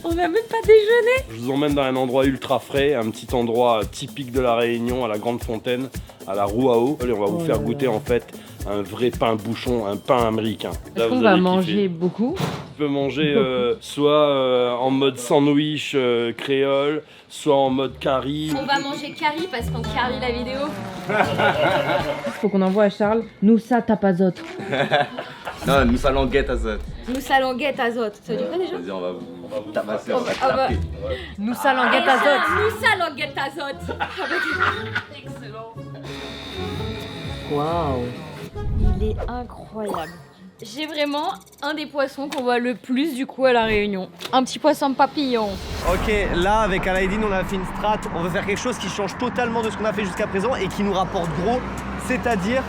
On n'a même pas déjeuné. Je vous emmène dans un endroit ultra frais, un petit endroit typique de la Réunion, à la Grande Fontaine, à la Rouaho. Et on va vous faire goûter en fait un vrai pain bouchon, un pain américain. Est-ce qu'on va manger beaucoup? peux manger soit en mode sandwich créole, soit en mode curry. On va manger curry parce qu'on curry la vidéo. Faut qu'on envoie à Charles. Nous ça tapazote. Non, nous allons get azot. Nous allons get azote. Ça veut dire quoi déjà? On va vous tabasser, on va taper. Nous allons get azote. Nous allons get azote. Excellent. Waouh. Il est incroyable. J'ai vraiment un des poissons qu'on voit le plus du coup à La Réunion. Un petit poisson papillon. Ok, là avec Alaïdine on a fait une strat, on veut faire quelque chose qui change totalement de ce qu'on a fait jusqu'à présent et qui nous rapporte gros, c'est-à-dire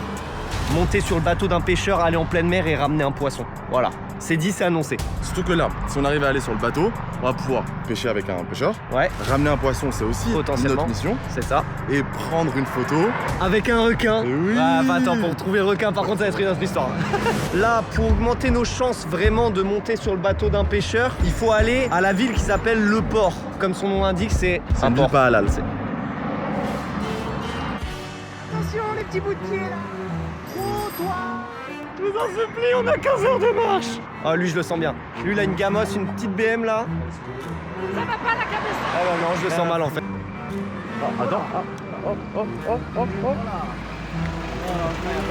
monter sur le bateau d'un pêcheur, aller en pleine mer et ramener un poisson. Voilà, c'est dit, c'est annoncé. Surtout que là, si on arrive à aller sur le bateau, on va pouvoir pêcher avec un pêcheur. Ouais. Ramener un poisson, c'est aussi notre mission. C'est ça. Et prendre une photo. Avec un requin. Oui. Ah bah attends, pour trouver le requin, par contre, ça va être une autre histoire. Là, pour augmenter nos chances vraiment de monter sur le bateau d'un pêcheur, il faut aller à la ville qui s'appelle Le Port. Comme son nom l'indique, c'est un une port. ville pas halal. Attention, les petits bouts de pied là. Je vous en supplie, on a 15 heures de marche. Ah lui je le sens bien. Lui il a une Gamos, une petite BM là. Ça va pas la cabesse. Ah bah non, je le sens mal en fait. Attends.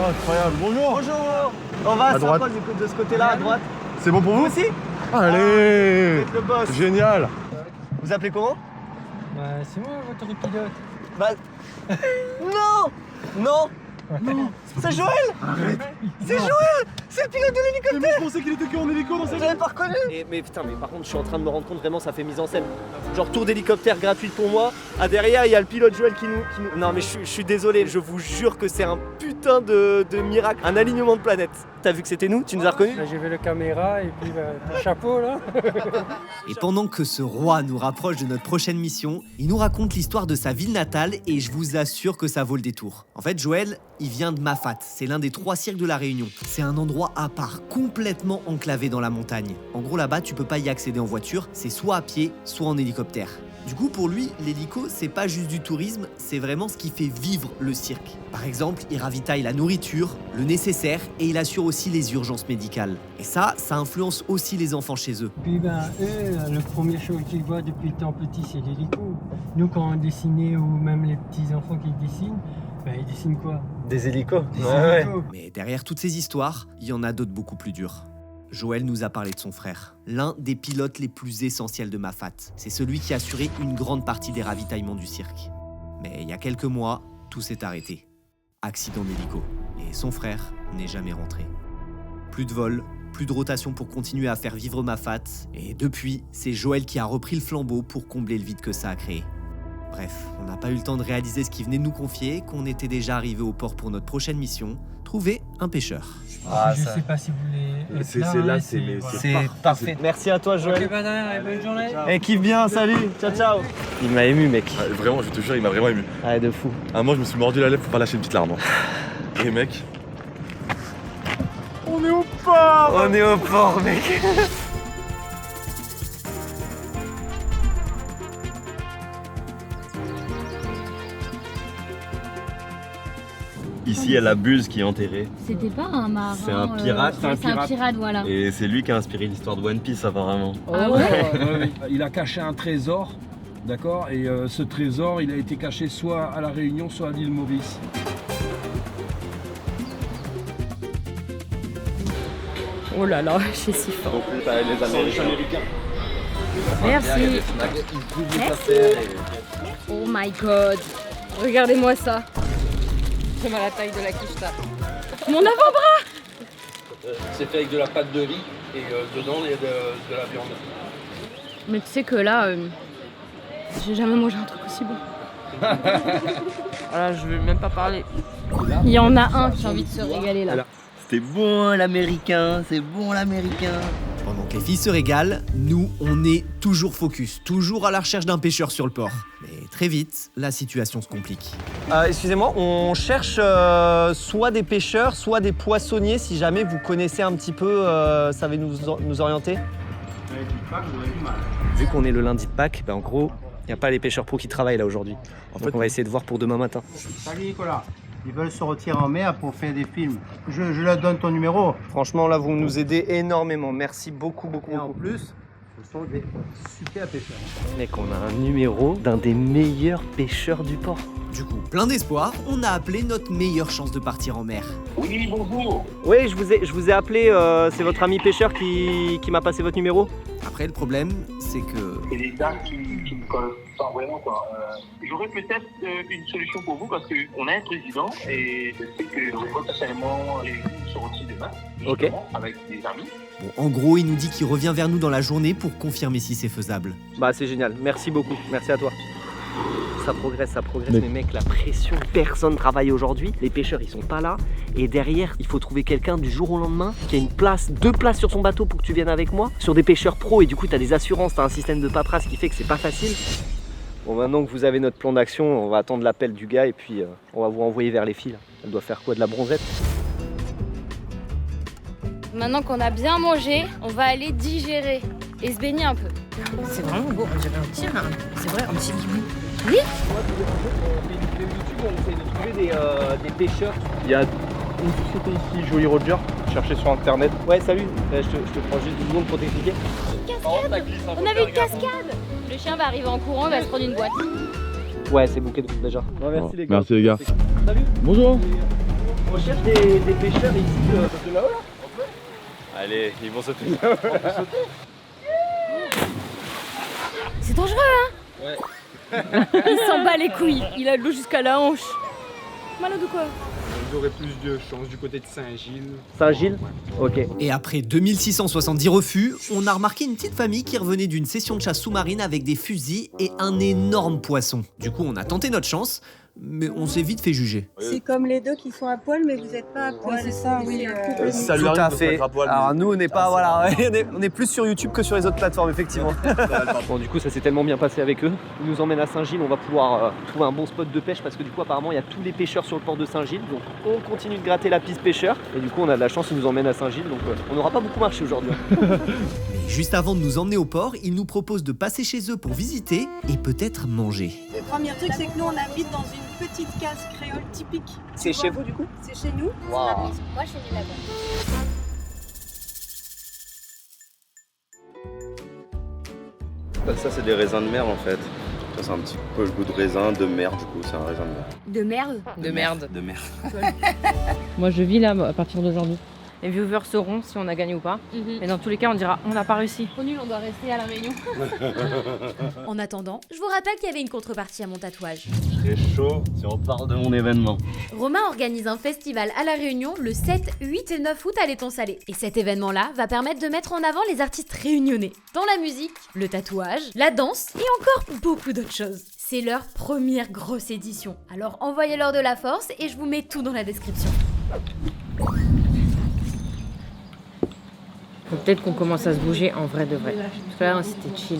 Incroyable, bonjour. Bonjour. On va à droite. Saint-Paul de ce côté-là, à droite. C'est bon pour vous aussi? Allez. Vous êtes le boss. Génial. Vous appelez comment? Bah, c'est moi votre pilote. Bah... Non. Non. Non. C'est Joël. C'est Joël. C'est le pilote de l'hélicoptère. Mais je pensais qu'il était en hélico dans sa vie. J'avais pas reconnu. Mais putain, mais par contre, je suis en train de me rendre compte vraiment, ça fait mise en scène. Genre tour d'hélicoptère gratuite pour moi. Ah derrière, il y a le pilote Joël qui nous... Non mais je suis désolé, je vous jure que c'est un putain de miracle, un alignement de planètes. T'as vu que c'était nous? Tu nous as reconnus? J'ai vu la caméra et puis le chapeau là. Et pendant que ce roi nous rapproche de notre prochaine mission, il nous raconte l'histoire de sa ville natale et je vous assure que ça vaut le détour. En fait, Joël, il vient de Mafat, c'est l'un des 3 cirques de La Réunion. C'est un endroit à part, complètement enclavé dans la montagne. En gros, là-bas, tu peux pas y accéder en voiture, c'est soit à pied, soit en hélicoptère. Du coup, pour lui, l'hélico, c'est pas juste du tourisme, c'est vraiment ce qui fait vivre le cirque. Par exemple, il ravitaille la nourriture, le nécessaire, et il assure aussi les urgences médicales. Et ça influence aussi les enfants chez eux. Puis eux, le premier show qu'ils voient depuis le temps petit, c'est l'hélico. Nous, quand on dessinait, ou même les petits enfants qui dessinent, ils dessinent quoi? Des hélicos. Ouais. Mais derrière toutes ces histoires, il y en a d'autres beaucoup plus dures. Joël nous a parlé de son frère, l'un des pilotes les plus essentiels de Mafat. C'est celui qui a assuré une grande partie des ravitaillements du cirque. Mais il y a quelques mois, tout s'est arrêté. Accident d'hélico. Et son frère n'est jamais rentré. Plus de vol, plus de rotation pour continuer à faire vivre Mafat. Et depuis, c'est Joël qui a repris le flambeau pour combler le vide que ça a créé. Bref, on n'a pas eu le temps de réaliser ce qu'il venait de nous confier, qu'on était déjà arrivé au port pour notre prochaine mission, trouver un pêcheur. Je sais pas si vous voulez. C'est là, c'est parfait. Merci à toi Joël. Ok, bonne journée. Et kiffe bien, salut, ciao. Il m'a ému mec. Ah, vraiment, je te jure, il m'a vraiment ému. Ouais, de fou. Ah, moi, je me suis mordu la lèvre pour pas lâcher une petite larme. Et mec. On est au port. On est au port mec. Ici, il y a la buse qui est enterrée. C'était pas un marin. C'est un pirate. C'est un pirate, voilà. Et c'est lui qui a inspiré l'histoire de One Piece, apparemment. Ah ouais. Il a caché un trésor, d'accord? Et ce trésor, il a été caché soit à La Réunion, soit à l'île Maurice. Oh là là, j'ai si fort. Donc, t'as les Américains. Merci. Oh my god. Regardez-moi ça. C'est la taille de la quicheta. Mon avant-bras. C'est fait avec de la pâte de riz et dedans, il y a de la viande. Mais tu sais que là, j'ai jamais mangé un truc aussi bon. Voilà, je vais même pas parler. Il y en a un qui a envie de se régaler là. C'était bon l'américain, c'est bon l'américain. Pendant que les filles se régalent, nous, on est toujours focus, toujours à la recherche d'un pêcheur sur le port. Mais très vite, la situation se complique. Excusez-moi, on cherche soit des pêcheurs, soit des poissonniers, si jamais vous connaissez un petit peu, savez nous orienter. Vu qu'on est le lundi de Pâques, en gros, il n'y a pas les pêcheurs pros qui travaillent là aujourd'hui. Donc on va essayer de voir pour demain matin. Salut Nicolas. Ils veulent se retirer en mer pour faire des films. Je leur donne ton numéro. Franchement, là, vous nous aidez énormément. Merci beaucoup. Et en plus, ce sont des super pêcheurs. Mec, on a un numéro d'un des meilleurs pêcheurs du port. Du coup, plein d'espoir, on a appelé notre meilleure chance de partir en mer. Oui, bonjour. Oui, je vous ai appelé, c'est votre ami pêcheur qui m'a passé votre numéro. Après, le problème, c'est que... C'est des dates qui me collent pas vraiment, quoi. J'aurais peut-être une solution pour vous parce qu'on a un président et je sais que potentiellement les films seront aussi demain, Ok. avec des amis. Bon, en gros, il nous dit qu'il revient vers nous dans la journée pour confirmer si c'est faisable. Bah, c'est génial. Merci beaucoup. Merci à toi. Ça progresse, Mais- mais mec, la pression, personne travaille aujourd'hui, les pêcheurs ils sont pas là, et derrière il faut trouver quelqu'un du jour au lendemain qui a une place, 2 places sur son bateau pour que tu viennes avec moi, sur des pêcheurs pros, et du coup t'as des assurances, t'as un système de paperasse qui fait que c'est pas facile. Bon, maintenant que vous avez notre plan d'action, on va attendre l'appel du gars et puis on va vous renvoyer vers les filles. Elle doit faire quoi, de la bronzette? Maintenant qu'on a bien mangé, on va aller digérer et se baigner un peu. C'est vraiment beau, on dirait un petit, c'est vrai, un petit hibou. Oui. On fait une vidéo YouTube, on essaie de trouver des pêcheurs. Il y a une société ici, Jolly Roger, cherchez sur internet. Ouais, salut, je te prends juste 10 secondes pour t'expliquer. On avait une cascade. Le chien va arriver en courant, il va se prendre une boîte. Ouais, c'est bouquet de route déjà. Ouais, merci Bon, les gars. merci les gars. Salut. Bonjour. On cherche des pêcheurs ici. De là-haut là? Allez, ils vont sauter. C'est dangereux, hein? Ouais. Il s'en bat les couilles. Il a de l'eau jusqu'à la hanche. Malade ou quoi? J'aurais plus de chance du côté de Saint-Gilles. Saint-Gilles? Ok. Et après 2670 refus, on a remarqué une petite famille qui revenait d'une session de chasse sous-marine avec des fusils et un énorme poisson. Du coup, on a tenté notre chance, mais on s'est vite fait juger. C'est comme les deux qui sont à poil, mais vous n'êtes pas à poil. c'est ça, oui. Ça lui a fait. Alors nous on n'est pas, voilà, on est plus sur YouTube que sur les autres plateformes effectivement. Bon, du coup ça s'est tellement bien passé avec eux. Ils nous emmènent à Saint-Gilles, on va pouvoir trouver un bon spot de pêche parce que du coup apparemment il y a tous les pêcheurs sur le port de Saint-Gilles. Donc on continue de gratter la piste pêcheur et du coup on a de la chance, ils nous emmènent à Saint-Gilles. Donc on n'aura pas beaucoup marché aujourd'hui. Mais juste avant de nous emmener au port, ils nous proposent de passer chez eux pour visiter et peut-être manger. Le premier truc, c'est que nous, on habite dans une petite case créole typique. C'est chez vous du coup? C'est chez nous. Waouh. Moi, je suis née là-bas. Bah, ça, c'est des raisins de mer en fait. Ça, c'est un petit peu le goût de raisin, de mer, du coup, c'est un raisin de mer. De merde. De merde. De mer. Moi je vis là à partir d'aujourd'hui. Les viewers sauront si on a gagné ou pas. Mais dans tous les cas, on dira on n'a pas réussi. Trop nul, on doit rester à la Réunion. En attendant, je vous rappelle qu'il y avait une contrepartie à mon tatouage. Je serais chaud si on parle de mon événement. Romain organise un festival à La Réunion le 7, 8 et 9 août à l'Étang-Salé. Et cet événement-là va permettre de mettre en avant les artistes réunionnais. Dans la musique, le tatouage, la danse et encore beaucoup d'autres choses. C'est leur première grosse édition. Alors envoyez-leur de la force et je vous mets tout dans la description. Faut peut-être qu'on commence à se bouger en vrai de vrai. Parce que là, c'était chill.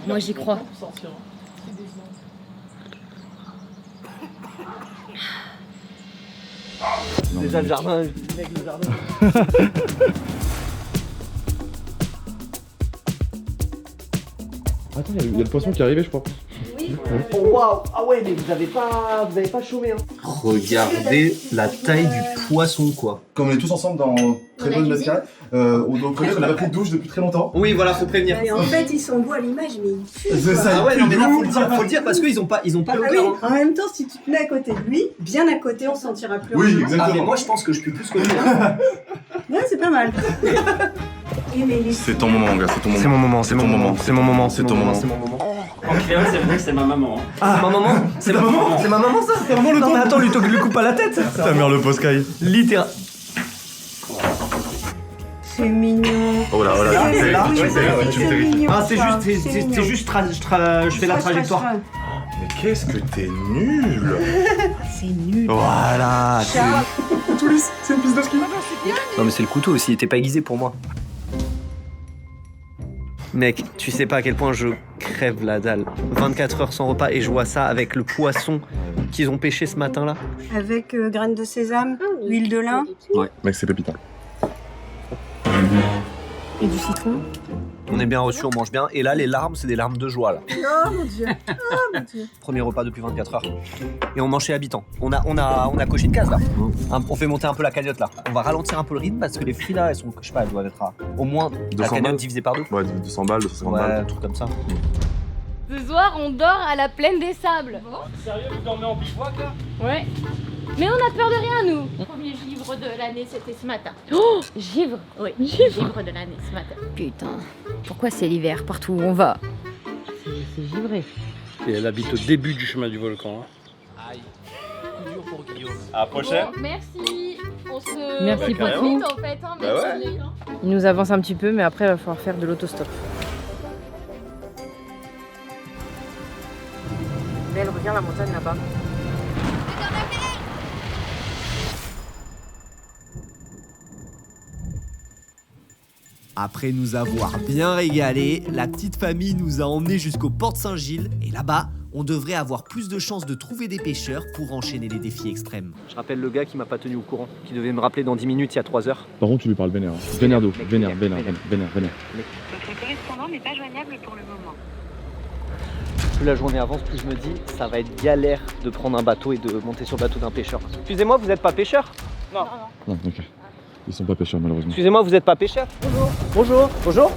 Moi, j'y crois. Déjà le jardin, mec, le jardin. Attends, il y a le poisson qui est arrivé, je crois. Oui. Oh waouh. Ah ouais, mais vous avez pas chômé hein. Regardez la taille du poisson quoi. Comme on est tous ensemble dans très bonne mascarade, on doit connaître, on n'a pas pris de douche depuis très longtemps. Oui, voilà, faut prévenir. Et en fait, ils sont beaux à l'image, mais ils puent. C'est ça, ah ouais, non mais là faut le dire parce qu'ils ont pas Ah oui, l'odeur. en même temps, si tu te mets à côté de lui, bien à côté, on sentira plus. Oui, rien. exactement. Ah mais moi je pense que je pue plus que lui. Ouais, c'est pas mal. Et mais les- C'est ton moment, gars, c'est ton moment. C'est mon moment, c'est mon moment, c'est mon moment, c'est ton moment. c'est mon moment. En créole, c'est vrai que c'est ma maman. Ah, c'est ma maman. C'est ma maman. C'est ma maman ça. C'est vraiment le Non ton. mais attends, lui coupe pas la tête. Ta mère le poscaille. Littéral. c'est mignon. Oh là, oh là, C'est là. tu me terrifies, tu me terrifies. Ah c'est juste je fais la trajectoire. Mais qu'est-ce que t'es nul. C'est nul. Voilà. Toulouse, c'est une piste de ski. Non mais c'est le couteau aussi, il était pas aiguisé pour moi. Mec, tu sais pas à quel point je crève la dalle. 24 heures sans repas et je vois ça avec le poisson qu'ils ont pêché ce matin-là. Avec graines de sésame, huile de lin. Ouais, mec, c'est pépitant. Et du citron. On est bien reçus, on mange bien. Et là, les larmes, c'est des larmes de joie, là. Oh mon dieu. Oh mon dieu. Premier repas depuis 24 heures. Et on mange chez Habitant. On a coché une case, là. On fait monter un peu la cagnotte, là. On va ralentir un peu le rythme parce que les fruits, là, elles sont, je sais pas, elles doivent être à au moins la cagnotte divisée par 2. Ouais, 200 balles, 250 balles. Un truc comme ça. Ce soir, on dort à la plaine des sables. Sérieux, vous dormez en bivouac là? Ouais. Mais on a peur de rien, nous. Le premier givre de l'année, c'était ce matin. Oh, givre? Oui, givre de l'année ce matin. Putain, pourquoi c'est l'hiver partout où on va? C'est givré. Et elle habite au début du chemin du volcan. Aïe. À la prochaine. Bon, merci. On se... Merci pour tout. En fait, hein, Bah ouais. Il nous avance un petit peu, mais après, il va falloir faire de l'autostop. Belle, regarde la montagne là-bas. Après nous avoir bien régalé, la petite famille nous a emmenés jusqu'au port de Saint-Gilles. Et là-bas, on devrait avoir plus de chances de trouver des pêcheurs pour enchaîner les défis extrêmes. Je rappelle le gars qui m'a pas tenu au courant, qui devait me rappeler dans 10 minutes, il y a 3 heures. Par contre, tu lui parles vénère. Vénère d'eau. Vénère. Votre correspondant n'est pas joignable pour le moment. Plus la journée avance, plus je me dis, ça va être galère de prendre un bateau et de monter sur le bateau d'un pêcheur. Excusez-moi, vous n'êtes pas pêcheur? Non. Non, ok. Ils sont pas pêcheurs, malheureusement. Excusez-moi, vous n'êtes pas pêcheur? Bonjour. Bonjour.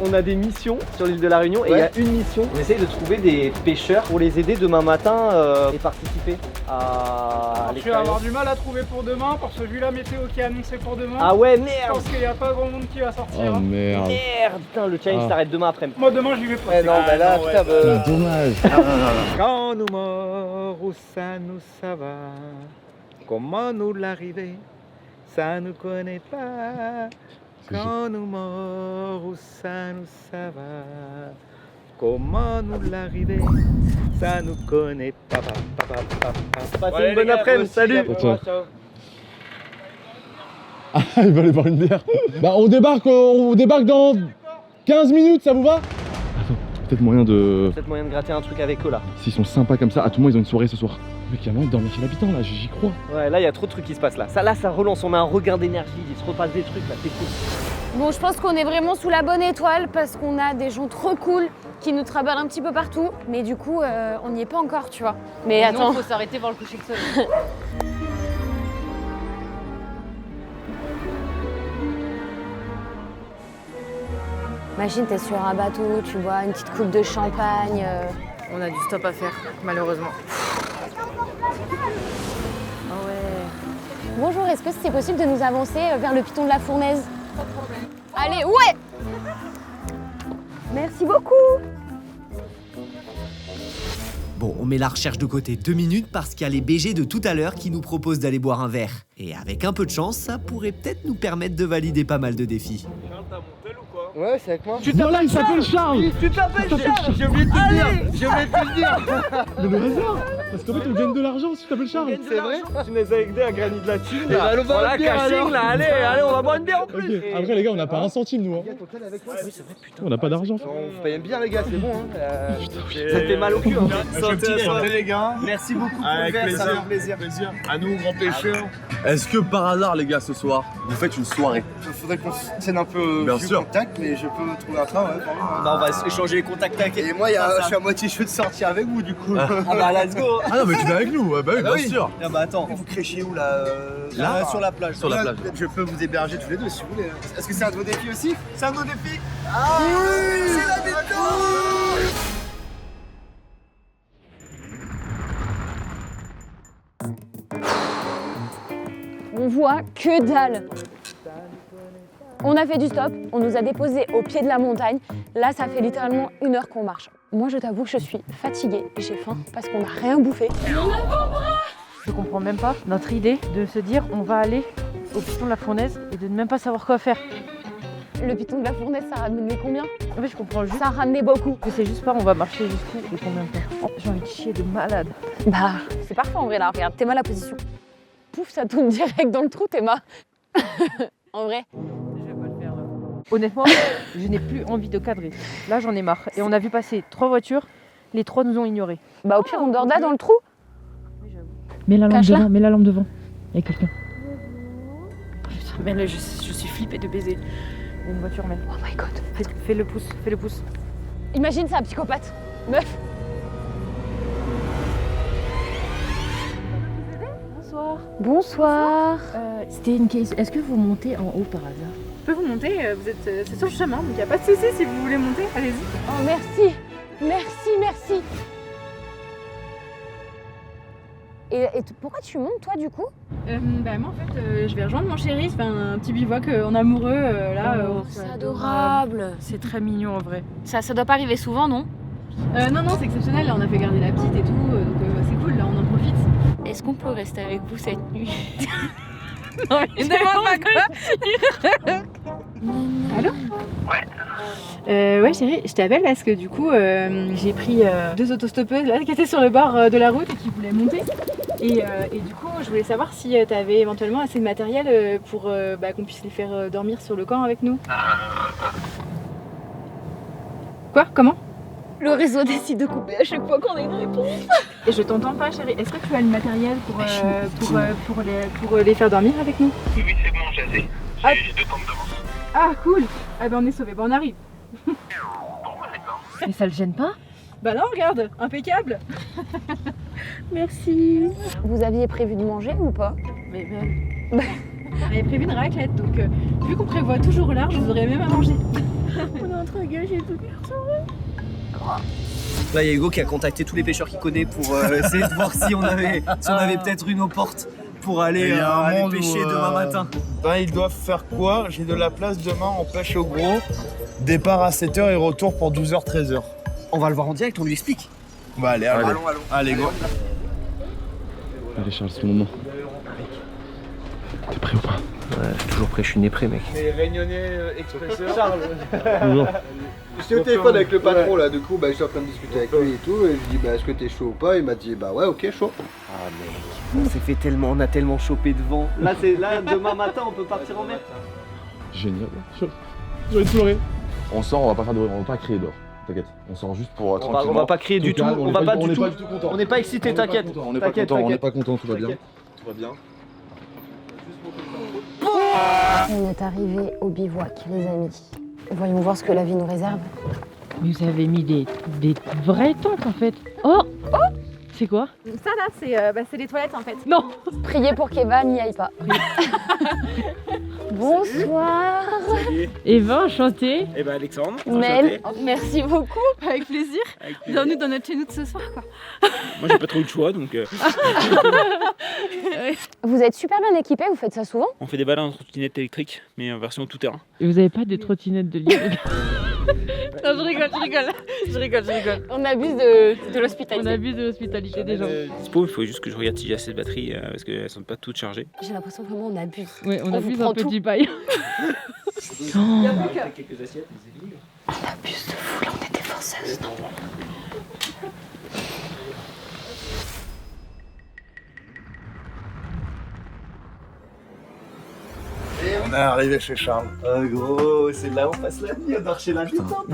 On a des missions sur l'île de la Réunion et il y a une mission. On essaye de trouver des pêcheurs pour les aider demain matin et participer à Je vais avoir du mal à trouver pour demain parce que vu la météo qui est annoncée pour demain. Ah ouais, merde. Je pense qu'il n'y a pas grand monde qui va sortir. Oh merde. Merde, putain, le challenge s'arrête demain après-midi. Moi demain j'y vais pas. Non, bah là, putain, C'est dommage. Quand nous morts, où ça nous ça va? Comment nous l'arriver? Ça nous connaît pas. Quand nous morts, où ça nous ça va? Comment nous l'arriver? Ça nous connaît pas. Passez une bonne après-midi, salut. Ah, il va aller boire une bière. Bah, on débarque dans 15 minutes, ça vous va? Attends, peut-être moyen de gratter un truc avec eux là. S'ils sont sympas comme ça, à tout moment ils ont une soirée ce soir. Mais qu'il y a moyen de dormir chez l'habitant là, j'y crois. Ouais, là il y a trop de trucs qui se passent là. Ça relance, on a un regain d'énergie, il se repasse des trucs là, c'est cool. Bon, je pense qu'on est vraiment sous la bonne étoile parce qu'on a des gens trop cool qui nous traballent un petit peu partout. Mais du coup, on n'y est pas encore, tu vois. Mais attends. Il faut s'arrêter voir le coucher de soleil. Imagine, t'es sur un bateau, tu bois une petite coupe de champagne. On a du stop à faire, malheureusement. Ah ouais. Bonjour, est-ce que c'est possible de nous avancer vers le piton de la Fournaise? Allez, ouais! Merci beaucoup! Bon, on met la recherche de côté 2 minutes parce qu'il y a les BG de tout à l'heure qui nous proposent d'aller boire un verre. Et avec un peu de chance, ça pourrait peut-être nous permettre de valider pas mal de défis. Ouais, c'est avec moi. Tu t'appelles il s'appelle Charles. Tu t'appelles Charles. J'ai oublié de te le dire. Mais le hasard. Parce qu'en fait on gagne de l'argent si tu t'appelles Charles. C'est vrai? Tu nous as aidé à gagner de la thune bah, là. allons boire Voilà, une bière, caching alors. là, allez, on va boire une bière en plus. Ok. Après les gars on n'a pas un centime nous. Hein. Oui, c'est vrai, putain. On n'a pas d'argent. On paye bien les gars, c'est bon. Hein. Ça fait mal au cul. Hein. Santé les gars. Merci beaucoup pour Avec le verre, ça fait plaisir. plaisir. À nous, grands pêcheurs. Est-ce que par hasard, les gars, ce soir, vous faites une soirée? Il faudrait qu'on se tienne un peu Bien vieux sûr. contact, mais je peux trouver un train, ouais, pour moi. Bah, on va échanger les contacts avec. Et moi, je suis à moitié chaud de sortir avec vous, du coup. Ah bah, let's go. Ah non, mais tu viens avec nous, ouais, bah oui, Ah bien oui. sûr. Ah bah, attends. Vous créchez où là Là, sur la plage. sur la plage. Je peux vous héberger tous les deux si vous voulez. Est-ce que c'est un de vos défis aussi? C'est un de nos défis. Ah oui, c'est la méthode. On voit que dalle. On a fait du stop, on nous a déposés au pied de la montagne. Là, ça fait littéralement 1 heure qu'on marche. Moi, je t'avoue que je suis fatiguée, j'ai faim parce qu'on n'a rien bouffé. Je comprends même pas notre idée de se dire on va aller au piton de la Fournaise et de ne même pas savoir quoi faire. Le piton de la Fournaise, ça ramenait combien? En fait, je comprends juste. Ça ramenait beaucoup. Je sais juste pas, on va marcher jusqu'où et combien de temps. Oh, j'ai envie de chier de malade. Bah, c'est parfait en vrai là. Regarde, Théma la position. Pouf, ça tourne direct dans le trou, Théma. En vrai. Je vais pas le faire là. Honnêtement, je n'ai plus envie de cadrer. Là, j'en ai marre. Et on a vu passer 3 voitures, les 3 nous ont ignorés. Bah, au pire, on dort là dans le trou. Mets la lampe Cache-la. devant, mets la lampe devant. Il y a quelqu'un. Mais là, je suis flippée de baiser. une voiture mène. Oh my god. Fais le pouce, fais le pouce. Imagine, c'est un psychopathe. Meuf. Bonsoir. Bonsoir. C'était une case. Est-ce que vous montez en haut par hasard? Je peux vous monter, vous êtes c'est sur le chemin, donc il n'y a pas de souci si vous voulez monter, allez-y. Oh merci. Merci, merci. Et pourquoi tu montes toi du coup? Bah moi en fait je vais rejoindre mon chéri, c'est un petit bivouac en amoureux là. C'est adorable. C'est très mignon en vrai. Ça doit pas arriver souvent, non? Non, c'est exceptionnel, là on a fait garder la petite et tout, donc c'est cool, là on en profite. Est-ce qu'on peut rester avec vous cette nuit? Non mais demande pas quoi. Allô? Ouais chérie, je t'appelle parce que du coup j'ai pris 2 autostoppeuses là qui étaient sur le bord de la route et qui voulaient monter. Et du coup je voulais savoir si t'avais éventuellement assez de matériel pour qu'on puisse les faire dormir sur le camp avec nous. Quoi? Comment? Le réseau décide de couper à chaque fois qu'on a une réponse. Et je t'entends pas chérie, est-ce que tu as le matériel pour les faire dormir avec nous? Oui, c'est bon, j'ai j'ai 2 temps d'avance. Ah cool. Ah ben on est sauvés, on arrive. Mais ça le gêne pas? Bah non regarde, impeccable. Merci. Vous aviez prévu de manger ou pas? Mais on avait prévu une raclette, donc vu qu'on prévoit toujours large, vous aurez même à manger. On est en train de gâcher toute la soirée. Là, il y a Hugo qui a contacté tous les pêcheurs qu'il connaît pour essayer de voir si on avait peut-être une aux portes pour aller pêcher demain matin. Ben, ils doivent faire quoi? J'ai de la place demain, on pêche au gros. Départ à 7h et retour pour 12h, 13h. On va le voir en direct, on lui explique. Bah allez. Allez, go. Allez Charles, c'est le moment. T'es prêt ou pas? Ouais, toujours prêt, je suis né prêt, mec. C'est Réunionnais expresseur. Charles. Bonjour. J'étais au téléphone avec le patron là, du coup je suis en train de discuter avec lui et tout, et je lui dis est-ce que t'es chaud ou pas? Il m'a dit bah ouais ok chaud. Ah mec, on a tellement chopé de vent. Là demain matin on peut partir en mer. Génial. J'ai envie de pleurer. On sort, on va pas faire de bruit, on va pas crier dehors. T'inquiète, on sort juste pour tranquillement. On va pas crier du tout, on va pas du tout. Content. On n'est pas excité, t'inquiète. On n'est pas content, on n'est pas content, tout va bien. Tout va bien. On est arrivé au bivouac, les amis. Voyons voir ce que la vie nous réserve. Mais vous avez mis des vraies tentes en fait. Oh! C'est quoi? Ça là, c'est les toilettes en fait. Non! Priez pour qu'Eva n'y aille pas. Bonsoir. Eva, enchantée. Et ben Alexandre. Mel, merci beaucoup. Avec plaisir. Bienvenue dans notre chez nous de ce soir quoi. Moi j'ai pas trop eu de choix donc. Vous êtes super bien équipés, vous faites ça souvent? On fait des balades en trottinette électrique, mais en version tout terrain. Et vous avez pas des trottinettes de lit? Non, je rigole. On abuse de l'hospitalité. On abuse de l'hospitalité des gens. Dispo, il faut juste que je regarde si j'ai assez de batterie parce qu'elles sont pas toutes chargées. J'ai l'impression que vraiment on abuse. Ouais, on abuse vous un prend petit tout. paille. Quelques assiettes, des aiguilles. On abuse de fou, là on est des forceuses, non? On est arrivé chez Charles. Gros, c'est là où on passe la nuit, on dort chez la détente.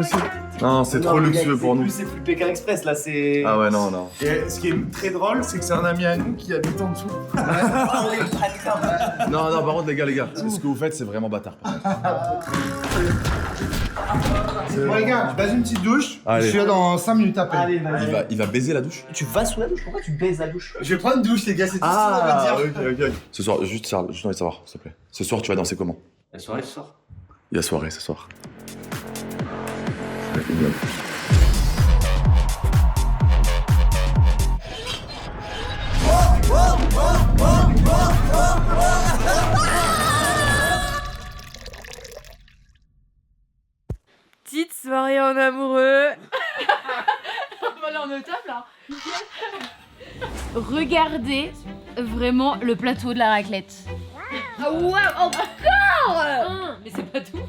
Non, c'est trop luxueux pour nous. C'est plus Pékin Express là, c'est. Ah ouais, non. Et ce qui est très drôle, c'est que c'est un ami à nous qui habite en dessous. Non, par contre, les gars, ce que vous faites, c'est vraiment bâtard. Bon les gars, je baise une petite douche, Allez. je suis là dans 5 minutes à peine. Allez, vas-y. Il va baiser la douche. Tu vas sous la douche? Pourquoi tu baises la douche? Je vais prendre une douche les gars, c'est tout ce que ça veut dire. Ok. Ce soir, juste Charles, j'ai envie de savoir, s'il te plaît. Ce soir, tu vas danser comment? La soirée ce soir. Il y a soirée ce soir. Petite soirée en amoureux. On va aller en notable là. Regardez vraiment le plateau de la raclette. Ah ouais, encore! Mais c'est pas tout.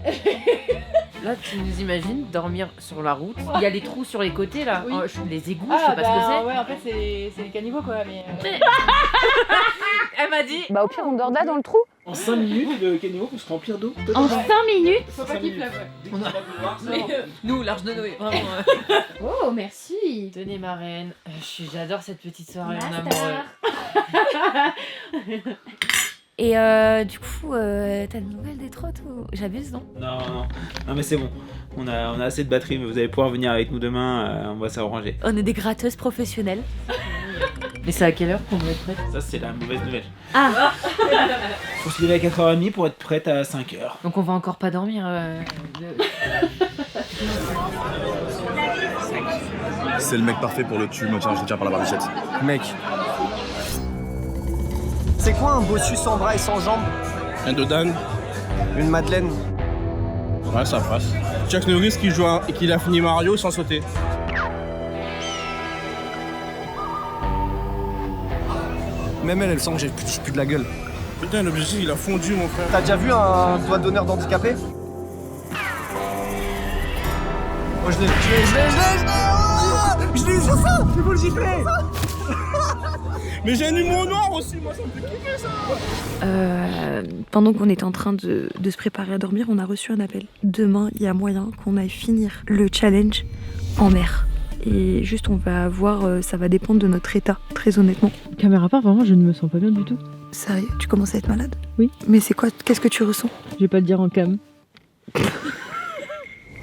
Là, tu nous imagines dormir sur la route. Il y a les trous sur les côtés là. Oui. Les égouts, je sais pas ce que c'est. Ouais, en fait c'est les caniveaux quoi, mais. Elle m'a dit. Bah au pire on dort là dans le trou. En 5 minutes, le caniveau peut se remplir d'eau. En 5 minutes? Faut pas qu'il pleuve. Nous, l'arche de Noé, vraiment. Oh, merci. Tenez ma reine, j'adore cette petite soirée en Master. amoureux. Et du coup, t'as de nouvelles des trottes ou... J'abuse, non? Non mais c'est bon. On a assez de batterie, mais vous allez pouvoir venir avec nous demain, on va s'arranger. On est des gratteuses professionnelles. Et c'est à quelle heure qu'on va être prête? Ça, c'est la mauvaise nouvelle. Ah. Faut se lever à 4h30 pour être prête à 5h. Donc on va encore pas dormir. C'est le mec parfait pour le tube, tiens, je le tiens par la barbichette. Mec. C'est quoi un bossu sans bras et sans jambes? Un Dodan. Une madeleine. Ouais, ça passe. Chuck Norris qui a fini Mario sans sauter. Même elle sent que j'ai plus de la gueule. Putain, l'objectif il a fondu, mon frère. T'as déjà vu un doigt d'honneur d'handicapé? Oh, je l'ai sur ça! Il faut le gifler! Mais j'ai un humour noir aussi, moi ça me fait kiffer ça! Pendant qu'on était en train de se préparer à dormir, on a reçu un appel. Demain, il y a moyen qu'on aille finir le challenge en mer. Et juste, on va voir, ça va dépendre de notre état, très honnêtement. Caméra part, vraiment, je ne me sens pas bien du tout. Sérieux, tu commences à être malade? Oui. Mais c'est quoi? Qu'est-ce que tu ressens? Je vais pas te dire en cam.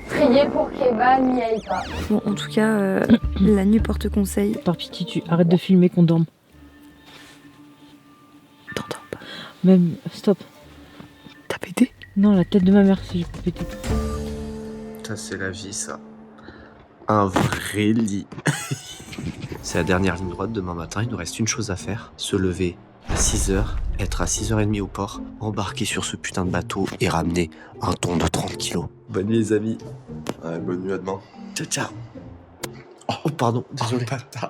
Priez pour qu'Eva n'y aille pas. Bon, en tout cas, la nuit porte conseil. Par pitié, tu arrêtes de filmer, qu'on dorme. T'entends pas? Même, stop. T'as pété? Non, la tête de ma mère, si j'ai pété. Ça, c'est la vie, ça. Un vrai lit. C'est la dernière ligne droite. Demain matin, il nous reste une chose à faire. Se lever à 6h, être à 6h30 au port, embarquer sur ce putain de bateau et ramener un ton de 30 kilos. Bonne nuit, les amis. Ouais, bonne nuit à demain. Ciao, ciao. Oh, pardon, désolé.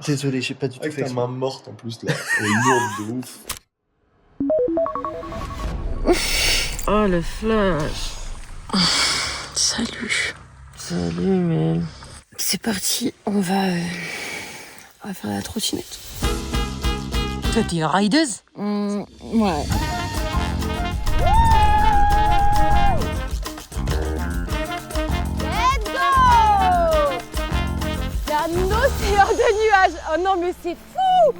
Désolé, j'ai pas du tout avec fait ta main morte en plus, là. Elle est lourde de ouf. Oh, le flash. Salut. Salut, mais... C'est parti, on va faire la trottinette. Toi, t'es une rideuse? Ouais. Let's go! C'est un océan de nuages. Oh non, mais c'est fou!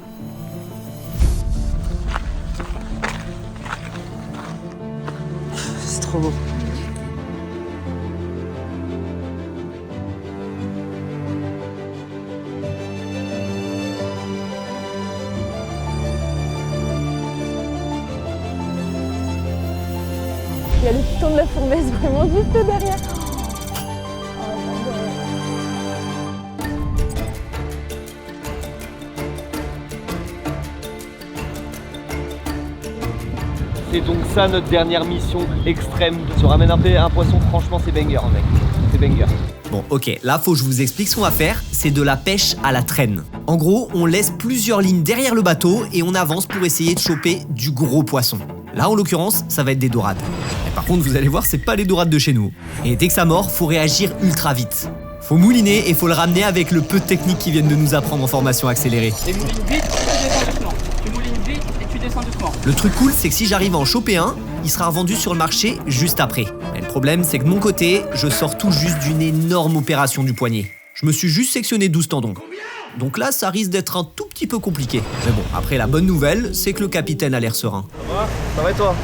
C'est trop beau. Il y a le piton de la fournaise vraiment juste derrière. C'est donc ça notre dernière mission extrême. Se ramène un poisson, franchement c'est banger mec. C'est banger. Bon, ok, là faut que je vous explique ce qu'on va faire, c'est de la pêche à la traîne. En gros, on laisse plusieurs lignes derrière le bateau et on avance pour essayer de choper du gros poisson. Là, en l'occurrence, ça va être des dorades. Mais par contre, vous allez voir, c'est pas les dorades de chez nous. Et dès que ça mord, faut réagir ultra vite. Faut mouliner et faut le ramener avec le peu de techniques qu'ils viennent de nous apprendre en formation accélérée. Et moulines vite, tu descends doucement. Tu moulines vite et tu descends doucement. Le truc cool, c'est que si j'arrive à en choper un, il sera revendu sur le marché juste après. Mais le problème, c'est que de mon côté, je sors tout juste d'une énorme opération du poignet. Je me suis juste sectionné 12 tendons. Donc là, ça risque d'être un tout petit peu compliqué. Mais bon, après, la bonne nouvelle, c'est que le capitaine a l'air serein. Ça va et toi?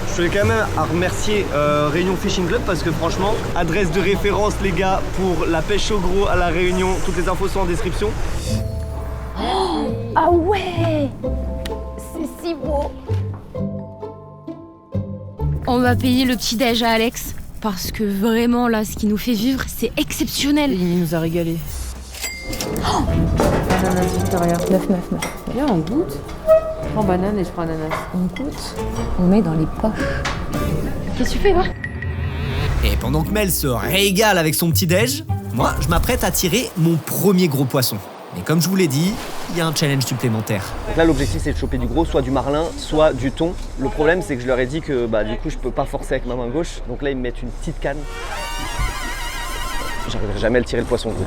Je tenais quand même à remercier Réunion Fishing Club parce que franchement, adresse de référence les gars pour la pêche au gros à la Réunion. Toutes les infos sont en description. Oh, ah ouais! C'est si beau! On va payer le petit-déj à Alex. Parce que vraiment, là, ce qu'il nous fait vivre, c'est exceptionnel. Il nous a régalé. Oh, ananas Victoria, 9,99. Viens, on goûte. Je prends banane et je prends ananas. On goûte, on met dans les poches. Qu'est-ce que tu fais, là? Et pendant que Mel se régale avec son petit-déj, moi, je m'apprête à tirer mon premier gros poisson. Mais comme je vous l'ai dit, il y a un challenge supplémentaire. Donc là, l'objectif, c'est de choper du gros, soit du marlin, soit du thon. Le problème, c'est que je leur ai dit que du coup, je peux pas forcer avec ma main gauche. Donc là, ils me mettent une petite canne. J'arriverai jamais à le tirer le poisson gros.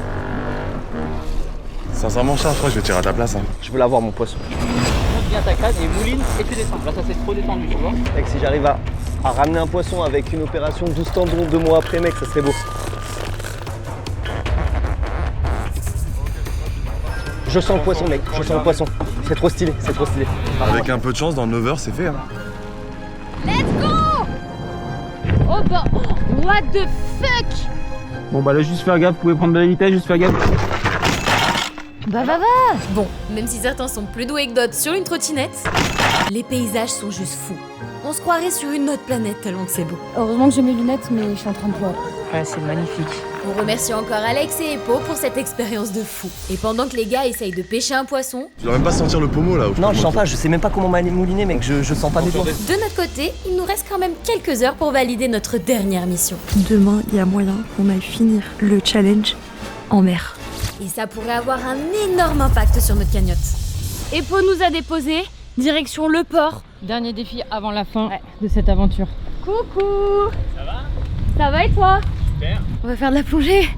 Sincèrement, Charles, je crois que je vais tirer à ta place. Hein. Je veux l'avoir, mon poisson. Monte bien ta canne et mouline et tu descends. Là, ça c'est trop détendu, tu vois. Mec, si j'arrive à ramener un poisson avec une opération 12 tendons 2 mois après, mec, ça serait beau. Je sens le poisson, mec, je sens le poisson. C'est trop stylé, c'est trop stylé. Avec un peu de chance, dans 9 heures, c'est fait. Hein. bah, what the fuck? Bon bah là, juste faire gaffe, vous pouvez prendre de la vitesse, juste faire gaffe. Bah va. Bon, même si certains sont plus doués que d'autres sur une trottinette, les paysages sont juste fous. On se croirait sur une autre planète tellement que c'est beau. Heureusement que j'ai mes lunettes, mais je suis en train de pleurer. Ouais, c'est magnifique. On remercie encore Alex et Epo pour cette expérience de fou. Et pendant que les gars essayent de pêcher un poisson, Tu dois même pas sentir le pommeau là. Non, je sens pas, je sais même pas comment mouliner, mec, je sens pas mes doigts. de notre côté, il nous reste quand même quelques heures pour valider notre dernière mission. Demain, il y a moyen qu'on aille finir le challenge en mer. Et ça pourrait avoir un énorme impact sur notre cagnotte. Epo nous a déposé, direction le port. Dernier défi avant la fin de cette aventure. Coucou. Ça va? Ça va et toi? Super. On va faire de la plongée.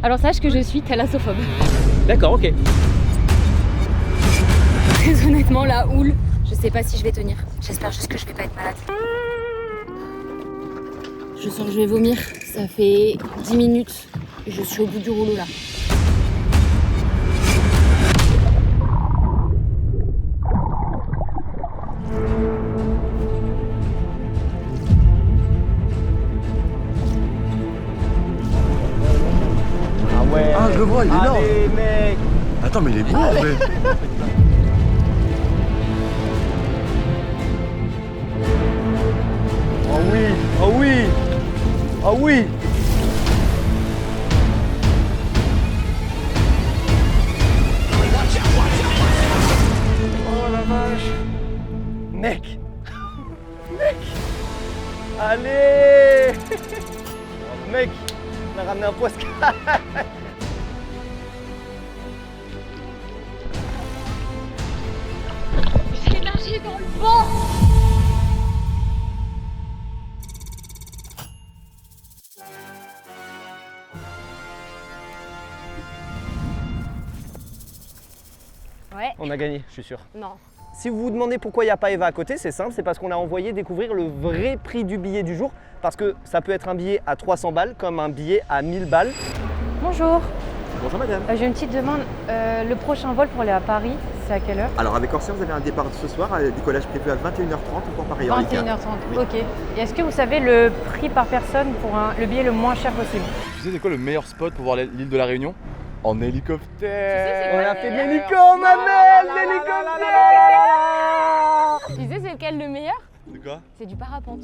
Alors sache que je suis thalassophobe. D'accord, ok. Très honnêtement, la houle, je sais pas si je vais tenir. J'espère juste que je vais pas être malade. Je sens que je vais vomir. Ça fait 10 minutes. Je suis au bout du rouleau là. Ah, je le vois, il est énorme. Allez, mec. Attends, mais il est beau en vrai. Oh oui, oh oui, oh oui. Oh la vache. Mec. Mec. Allez. Mec, on a ramené un poisson. J'ai nagé dans le vent. Ouais. On a gagné, je suis sûr. Non. Si vous vous demandez pourquoi il n'y a pas Eva à côté, c'est simple, c'est parce qu'on a envoyé découvrir le vrai prix du billet du jour. Parce que ça peut être un billet à 300 balles comme un billet à 1000 balles. Bonjour. Bonjour madame. J'ai une petite demande. Le prochain vol pour aller à Paris, c'est à quelle heure? Alors avec Corsair, vous avez un départ ce soir, un décollage prévu à 21h30 pour Paris. 21h30, ok. Et est-ce que vous savez le prix par personne pour le billet le moins cher possible? Tu sais c'est quoi le meilleur spot pour voir l'île de la Réunion? En hélicoptère. On a fait de l'hélico, ma belle, l'hélicoptère. Tu sais c'est lequel le meilleur? C'est quoi? C'est du parapente.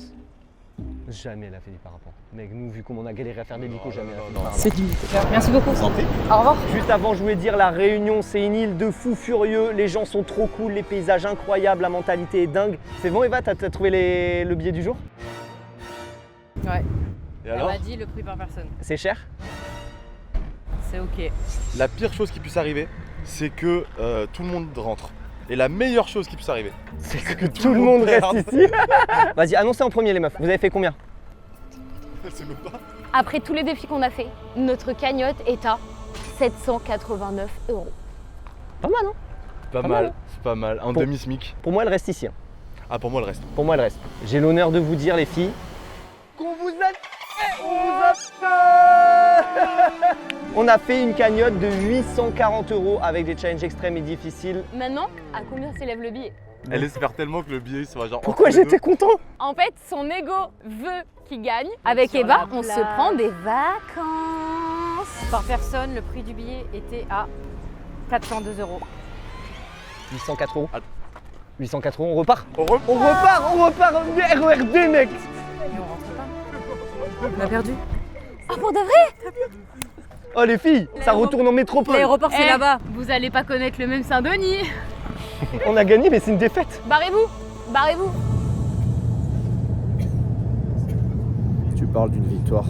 Jamais elle a fait du parapente. Mec, nous, vu comment on a galéré à faire des l'hélico, jamais elle a fait du parapente. C'est du... Merci beaucoup. Au revoir. Juste avant, je voulais dire, la Réunion, c'est une île de fous furieux. Les gens sont trop cool, les paysages incroyables, la mentalité est dingue. C'est bon, Eva, t'as trouvé le billet du jour? Ouais. Et Elle alors? m'a dit le prix par personne. C'est cher? C'est ok. La pire chose qui puisse arriver, c'est que tout le monde rentre. Et la meilleure chose qui puisse arriver, c'est que tout le monde reste ici. Vas-y, annoncez en premier les meufs. Vous avez fait combien? Après tous les défis qu'on a fait, notre cagnotte est à 789 €. Pas mal, hein? Pas mal, c'est pas mal. Un demi-smic. Pour moi, elle reste ici. Hein. Ah, pour moi, elle reste. Pour moi, elle reste. J'ai l'honneur de vous dire, les filles, qu'on vous a On a fait une cagnotte de 840 € avec des challenges extrêmes et difficiles. Maintenant, à combien s'élève le billet? Elle espère tellement que le billet soit genre. Pourquoi j'étais content? En fait, son ego veut qu'il gagne. Avec Eva, on se prend des vacances. Par personne, le prix du billet était à 402 €. 804 €. 804 €, on repart. On repart RERD, mec. On a perdu. Ah, pour de vrai? Oh les filles, ça retourne en métropole. L'aéroport c'est là-bas. Vous allez pas connaître le même Saint-Denis. On a gagné, mais c'est une défaite. Barrez-vous. Barrez-vous. Tu parles d'une victoire.